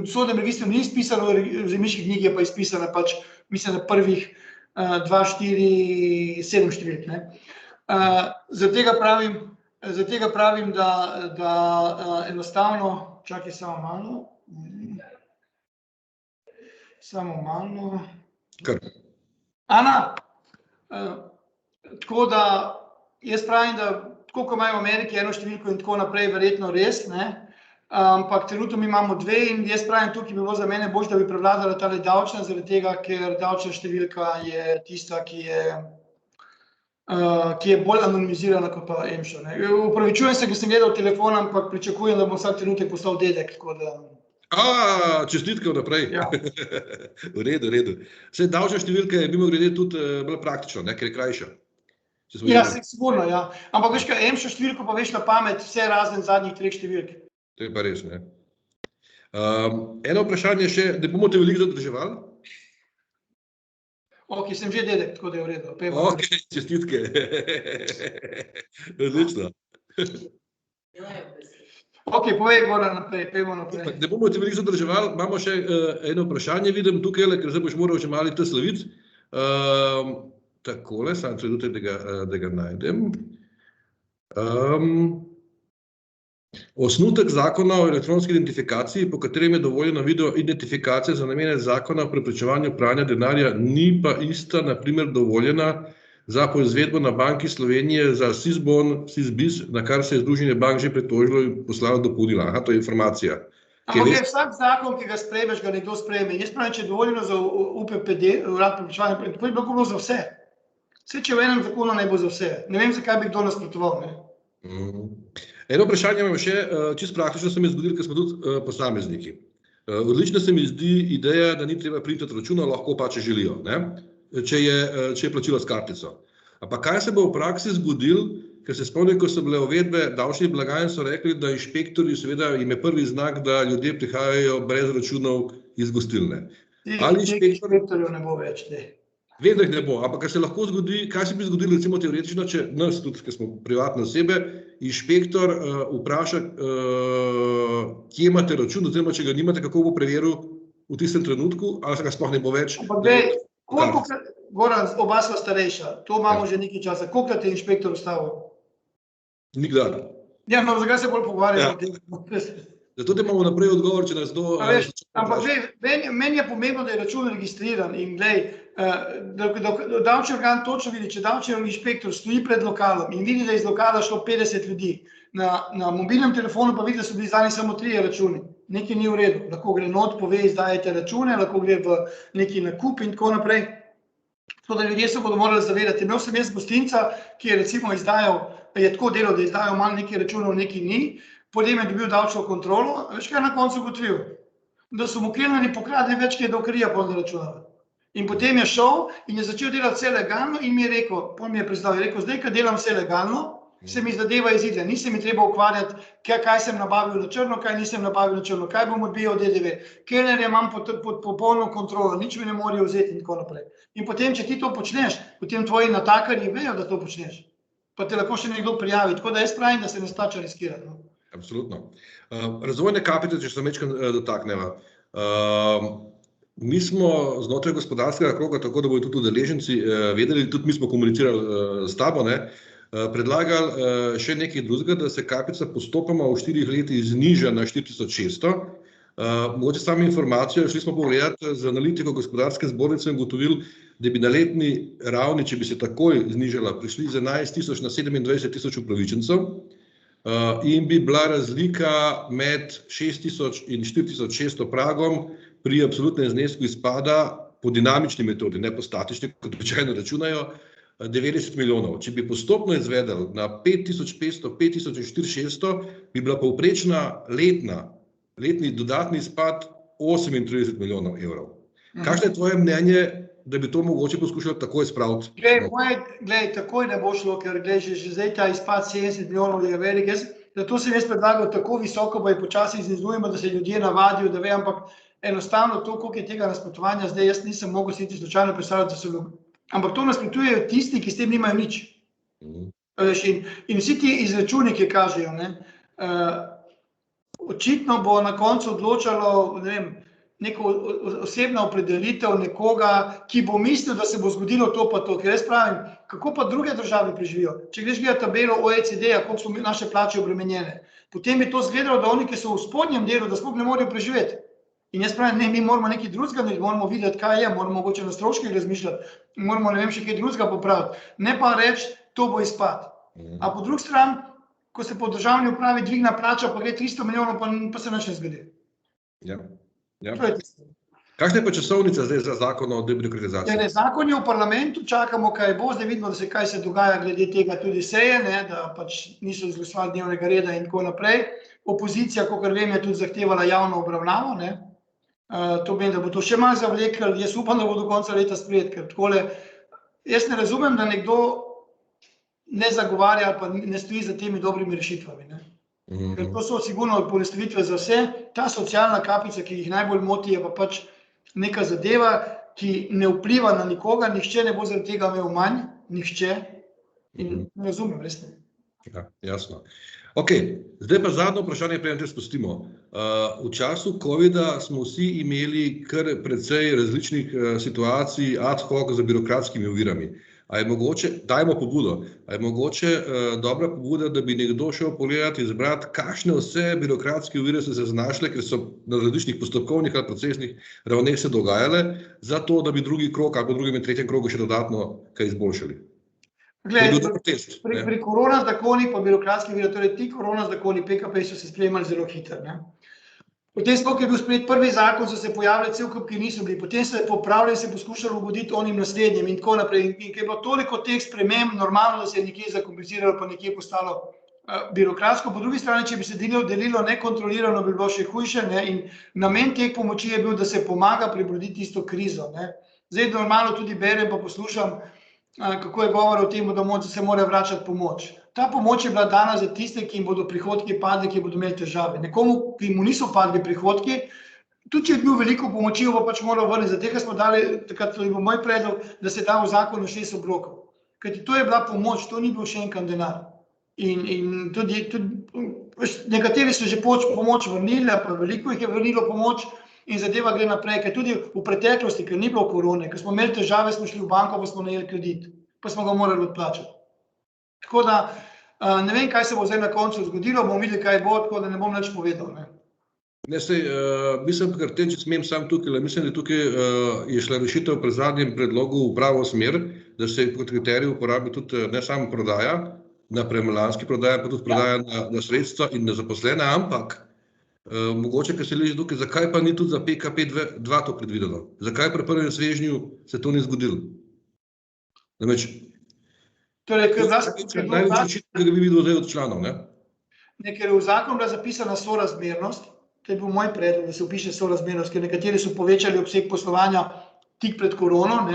sodnem registru ni izpisano, v zemljiški knjigi je pa izpisana pač, mislim, na prvih 2, 4, 7 številk. Zaradi tega pravim, da enostavno, čakaj samo malo. Kar. Ana, tako da jaz pravim, da tako, ko imajo v Ameriki eno številko in tako naprej, verjetno res, ampak trenutno mi imamo dve in jaz pravim, tukaj bi bilo za mene boljše, da bi prevladala tale davčna, zaradi tega, ker davčna številka je tista, ki je bolj anonimizirana kot pa EMŠO. Upravičujem se, ker sem gledal telefon, ampak pričakujem, da bom vsak trenutek postal dedek, tako da... Čestitke vnaprej. Ja. V redu. Vse davčna številka je mimogrede tudi bolj praktično, ker je krajša. Ja, sigurno, ja. Ampak veš kaj, EMŠO številko pa veš na pamet vse razen zadnjih 3 številk. To je pa res, ne. Eno vprašanje še, ne bomo te veliko zadrževali? Ok, sem že dedek, tako da je v redu. Ok, čestitke. Odlično. Ok, povej, Goran, naprej, pejmo naprej. Ne bomo te veliko zadrževali, imamo še eno vprašanje, vidim tukaj, ker zdaj boš moral že malo te sloviti. Takole, samo trenutek, da ga najdem. Osnutek zakona o elektronski identifikaciji, po katerem je dovoljena video identifikacija za namene zakona o preprečevanju pranja denarja, ni pa ista, na primer, dovoljena za poizvedbo na Banki Slovenije za SIS-BON, SIS-BIS, na kar se je Združenje bank že pritožilo in poslalo dopolnila. Aha, to je informacija. Ampak je vsak zakon, ki ga sprejmeš, ga nekdo sprejme. Jaz pravim, če je dovoljeno za UPPD, urad preprečevanja pranja, to je bilo za vse. Vse, če v enem zakonu ne bo za vse. Ne vem, zakaj bi kdo nasprotoval, ne? Eno vprašanje imam še, čisto praktično se mi je zgodilo, ker smo tudi posamezniki. Odlična se mi zdi ideja, da ni treba printati računa, lahko pa, če želijo, ne? Če je plačilo s kartico. Ampak kaj se bo v praksi zgodilo, ker se spomnim, ko so bile uvedbe davčnih blagajn, so rekli, da inšpektorji, seveda jim je prvi znak, da ljudje prihajajo brez računov iz gostilne. Ali inšpektorjev ne bo več, ne? Vem, da jih ne bo, ampak kaj se lahko zgodi, kaj se bi zgodilo recimo teoretično, če nas tudi, ker smo privatne osebe, inšpektor vpraša, kje imate račun, oziroma če ga nimate, kako bo preveril v tistem trenutku, ali se ga sploh ne bo več. Goran, oba sva starejša, to imamo že nekaj časa. Kolikrat je inšpektor ustavil? Nikdar. Ja, no, zakaj se bolj pogovarjamo o tem? Zato da imamo naprej odgovor, če nas do... Ampak meni je pomembno, da je račun registriran in glej, da davčni organ točno vidi, če davčni inšpektor stoji pred lokalom in vidi, da je iz lokala šlo 50 ljudi, na mobilnem telefonu pa vidi, da so bili izdani samo 3 računi. Nekaj ni v redu, lahko gre not, pove, izdajate račune, lahko gre v neki nakup in tako naprej. Tako da ljudje se bodo morali zavedati. Imel sem jaz gostinca, ki je recimo izdajal, je tako delal, da je izdajal malo nekaj računov, nekaj ni. Potem je dobil davčno kontrolo, veš kaj na koncu ugotovil? Da so mu kelnerji pokradli več, kaj je davkarija pol zaračunala. In potem je šel in je začel delati vse legalno in mi je rekel, pol mi je priznal, je rekel, zdaj, ko delam vse legalno, se mi zadeva izide, nisem mi treba ukvarjati, kaj sem nabavil na črno, kaj nisem nabavil na črno, kaj bom odbijal DDV. Kelnerje imam pod popolno kontrolo, nič mi ne morejo vzeti in tako naprej. In potem, če ti to počneš, potem tvoji natakarji vejo, da to počneš. Pa te lahko še nekdo prijavi, tako da jaz pravim, da se ne splača riskirati. Absolutno. Razvojne kapice, če se večkrat dotakneva. Mi smo znotraj gospodarskega kroga, tako da bodo tudi udeleženci vedeli, tudi mi smo komunicirali s tabo, predlagali še nekaj drugega, da se kapica postopoma v 4 letih zniža na 4600. Mogoče samo informacijo, šli smo pogledati z analitiko gospodarske zbornice in ugotovili, da bi na letni ravni, če bi se takoj znižala, prišli z 11 000 na 27 000 upravičencev. In bi bila razlika med 6000 in 4600 pragom pri absolutnem znesku izpada po dinamični metodi, ne po statični, kot običajno računajo, 90 milijonov. Če bi postopno izvedel na 5500, 5400, bi bila povprečna letni dodatni izpad 38 milijonov evrov. Kakšno je tvoje mnenje, da bi to mogoče poskušali takoj spraviti? Glej, takoj ne bo šlo, ker že zdaj ta izpad 70 milijonov je velik. Zato sem jaz predlagal tako visoko, pa je počasi znižujemo, da se ljudje navadijo, da ve, ampak enostavno to, koliko je tega nasprotovanja, zdaj jaz nisem mogel si niti slučajno predstavljati, da so... Ampak to nasprotujejo tisti, ki s tem nimajo nič. In vsi ti izračuni, ki kažejo, očitno bo na koncu odločalo, ne vem, neko osebna opredelitev nekoga, ki bo mislil, da se bo zgodilo to pa to. Ker jaz pravim, kako pa druge države preživijo? Če greš gledati tabelo OECD-ja, koliko so naše plače obremenjene, potem bi to izgledalo, da oni, ki so v spodnjem delu, da sploh ne morejo preživeti. In jaz pravim, ne, mi moramo nekaj drugega, moramo videti, kaj je, moramo mogoče na stroških razmišljati, moramo ne vem še kaj drugega popraviti. Ne pa reči, to bo izpad. A po drugi strani, ko se po državni upravi dvigna plača, pa gre 300 milijonov, pa se nič ne zgodi. Ja. Kakšna je pa časovnica zdaj za zakon o debirokratizaciji? Zakon je v parlamentu, čakamo, kaj bo, zdaj vidimo, kaj se dogaja glede tega tudi seje, da pač niso izglasovali dnevnega reda in tako naprej. Opozicija, kakor vem, je tudi zahtevala javno obravnavo, to vem, da bo to še malo zavlekli, jaz upam, da bo do konca leta sprejet, ker takole, jaz ne razumem, da nekdo ne zagovarja ali pa ne stoji za temi dobrimi rešitvami, Ker to so sigurno poenostavitve za vse, ta socialna kapica, ki jih najbolj moti, je pa pač neka zadeva, ki ne vpliva na nikoga, nihče ne bo zaradi tega imel manj, nihče. In ne razumem, res ne. Ja, jasno. Ok, zdaj pa zadnje vprašanje, preden te spustimo. V času COVID-a smo vsi imeli kar precej različnih situacij ad hoc za birokratskimi ovirami. A je mogoče, dajmo pobudo, a je mogoče dobra pobuda, da bi nekdo šel pogledati, izbrati, kakšne vse birokratske ovire so se znašle, ker so na različnih postopkovnih ali procesnih ravneh se dogajale, zato da bi drugi krog ali po drugem in tretjem krogu še dodatno kaj izboljšali. Pri korona zakoni pa birokratski vir, torej ti korona zakoni PKP so se sprejemali zelo hitro. Potem sploh je bil sprejet prvi zakon, so se pojavili cel kup, ki niso bili, potem se popravljali, se poskušali ugoditi onim naslednjim in tako naprej. In ker je bilo toliko teh sprememb, normalno, da se je nekje zakompliciralo, pa nekje postalo birokratsko. Po drugi strani, če bi se delilo nekontrolirano, bi bilo še hujše, in namen teh pomoči je bil, da se pomaga prebroditi tisto krizo. Zdaj normalno tudi berem pa poslušam, kako je govor o tem, da se mora vračati pomoč. Ta pomoč je bila dana za tiste, ki jim bodo prihodki padli, ki bodo imeli težave. Nekomu, ki mu niso padli prihodki, tudi če je bil veliko pomoči, bo pač moral vrniti. Zato smo dali, takrat je bil moj predlog, da se da v zakonu 6 obrokov. Kajti to je bila pomoč, to ni bil še enkrat denar. In tudi nekateri so že pomoč vrnili, pa veliko jih je vrnilo pomoč, in zadeva gre naprej, ker tudi v preteklosti, ker ni bilo korone, ker smo imeli težave, smo šli v banko, pa smo najeli kredit, pa smo ga morali odplačati. Tako da ne vem, kaj se bo zdaj na koncu zgodilo, bomo videli, kaj bo, tako da ne bom nič povedal. Mislim, ker če smem sam tukaj, mislim, da tukaj je šla rešitev pri zadnjem predlogu v pravo smer, da se kot kriterij uporabi tudi ne samo prodaja, na premolanski prodaja, pa tudi prodaja na sredstva in na zaposlene, ampak mogoče, ker se leži tukaj, zakaj pa ni tudi za PKP2 to predvideno? Zakaj pri prvem svežnju se to ni zgodilo? Torej, ker največ očitno, da bi videl zdaj od članov, ne? Ker je v zakonu bila zapisana sorazmernost, to je bil moj predlog, da se vpiše sorazmernost, ker nekateri so povečali obseg poslovanja tik pred korono,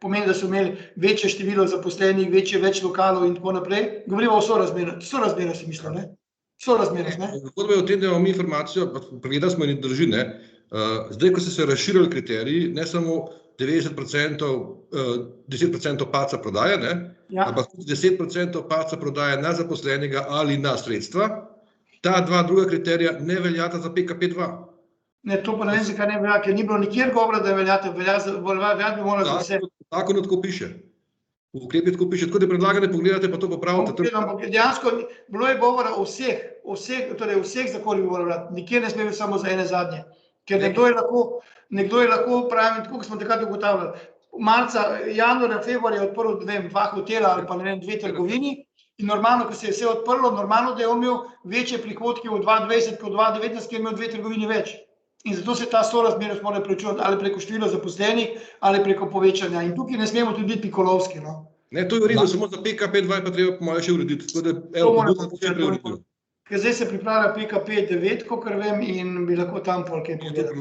pomeni, da so imeli večje število zaposlenih, več lokalov in tako naprej. Govorimo o sorazmernosti, mislim, ne? Sorazmernost, ne? Zgodba je o tem, da imamo mi informacijo, pregledali smo in drži, ne? Zdaj, ko so se razširili kriteriji, ne samo 10% padca prodaje, ampak 10% padca prodaje na zaposlenega ali na sredstva, ta dva druga kriterija ne veljata za PKP2. Ne, to pa ne vem, zakaj ne velja, ker ni bilo nikjer govora, da veljata, veljati bi morali za vse. Zakon tako piše. V ukrepi tako piše, tako da predlagam, da pogledate, pa to popravite. Dejansko bilo je govora o vseh zakonih bi morali veljati, nikjer ne sme biti samo za ene zadnje. Ker nekdo je lahko, pravim, tako, kot smo takrat ugotavljali, marca, januarja, februarja je odprl, ne vem, 2 hotela ali pa ne vem, 2 trgovini in normalno, ko se je vse odprlo, normalno, da je on imel večje prihodke v 2020 kot v 2019, ker je imel 2 trgovini več. In zato se ta sorazmernost mora preučevati ali preko števila zaposlenih ali preko povečanja. In tukaj ne smemo tudi biti pikolovski. Ne, to je v redu, samo za PKP2 pa treba po moje še urediti. Ker zdaj se pripravlja PKP9, kakor vem, in bi lahko tam kaj povedal.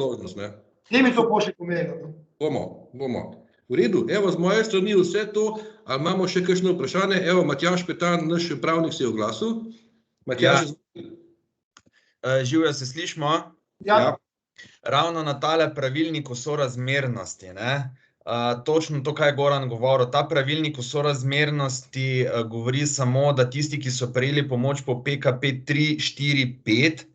Zdaj mi to pošlje po mailu. Bomo. V redu, evo, z moje strani vse to, ali imamo še kakšno vprašanje? Evo, Matjaž Petan, naš pravnik, se je oglasil. Matjaž, Živjo, se slišimo? Ja. Ravno na tale pravilnik o sorazmernosti, točno to, kaj je Goran govoril, ta pravilnik o sorazmernosti govori samo, da tisti, ki so prejeli pomoč po PKP 3, 4, 5,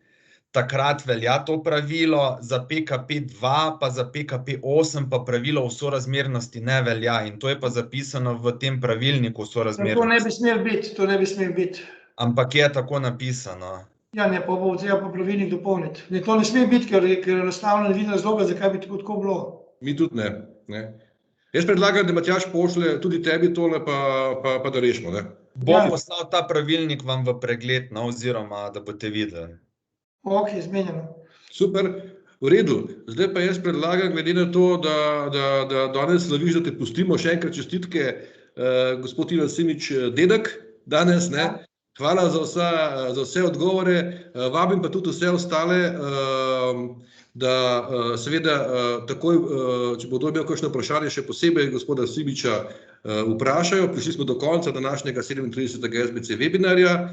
takrat velja to pravilo, za PKP 2 pa za PKP 8 pa pravilo o sorazmernosti ne velja in to je pa zapisano v tem pravilniku o sorazmernosti. To ne bi smel biti. Ampak je tako napisano. Ja, ne, pa bo treba pa pravilnik dopolniti. To ne sme biti, ker enostavno ne vidim razloga, zakaj bi tako bilo. Mi tudi ne. Jaz predlagam, da Matjaž pošlje tudi tebi tole, pa da rešimo, ne? Bom poslal ta pravilnik vam v pregled, oziroma da boste videli. Ok, zmenjeno. Super, v redu. Zdaj pa jaz predlagam, glede na to, da danes slaviš, da te pustimo, še enkrat čestitke, gospod Ivan Simič, dedek danes, ne? Hvala za vse odgovore, vabim pa tudi vse ostale, da seveda takoj, če bodo imeli kakšno vprašanje, še posebej gospoda Simiča vprašajo. Prišli smo do konca današnjega 37. SBC webinarja,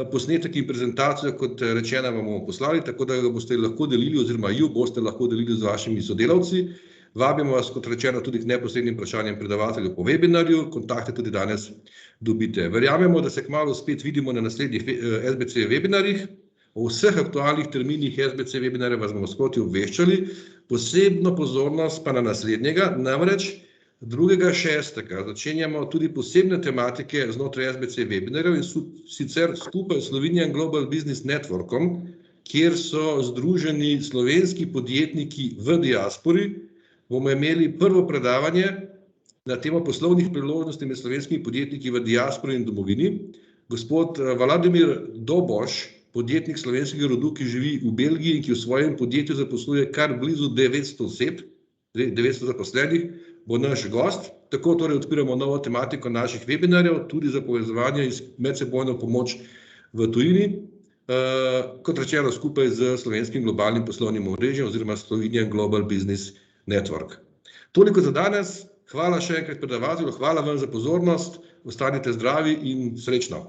posnetek in prezentacijo, kot rečeno, vam bomo poslali, tako da ga boste lahko delili oziroma ju boste lahko delili z vašimi sodelavci. Vabimo vas, kot rečeno, tudi k neposrednim vprašanjem predavateljev po webinarju, kontakte tudi danes dobite. Verjamemo, da se kmalu spet vidimo na naslednjih SBC webinarjih. O vseh aktualnih terminih SBC webinarja vas bomo sproti obveščali, posebno pozornost pa na naslednjega, namreč 2.6. začenjamo tudi posebne tematike znotraj SBC webinarjev in sicer skupaj s Slovenian Global Business Networkom, kjer so združeni slovenski podjetniki v diaspori, bomo imeli prvo predavanje na temo poslovnih priložnosti med slovenskimi podjetniki v diaspori in domovini. Gospod Vladimir Doboš, podjetnik slovenskega rodu, ki živi v Belgiji in ki v svojem podjetju zaposluje kar blizu 900 oseb, 900 zaposlenih, bo naš gost. Tako torej odpiramo novo tematiko naših webinarjev, tudi za povezovanje in medsebojno pomoč v tujini, kot rečeno skupaj z slovenskim globalnim poslovnim omrežjem oziroma Slovenian Global Business Network. Toliko za danes. Hvala še enkrat predavatelju, hvala vam za pozornost, ostanite zdravi in srečno.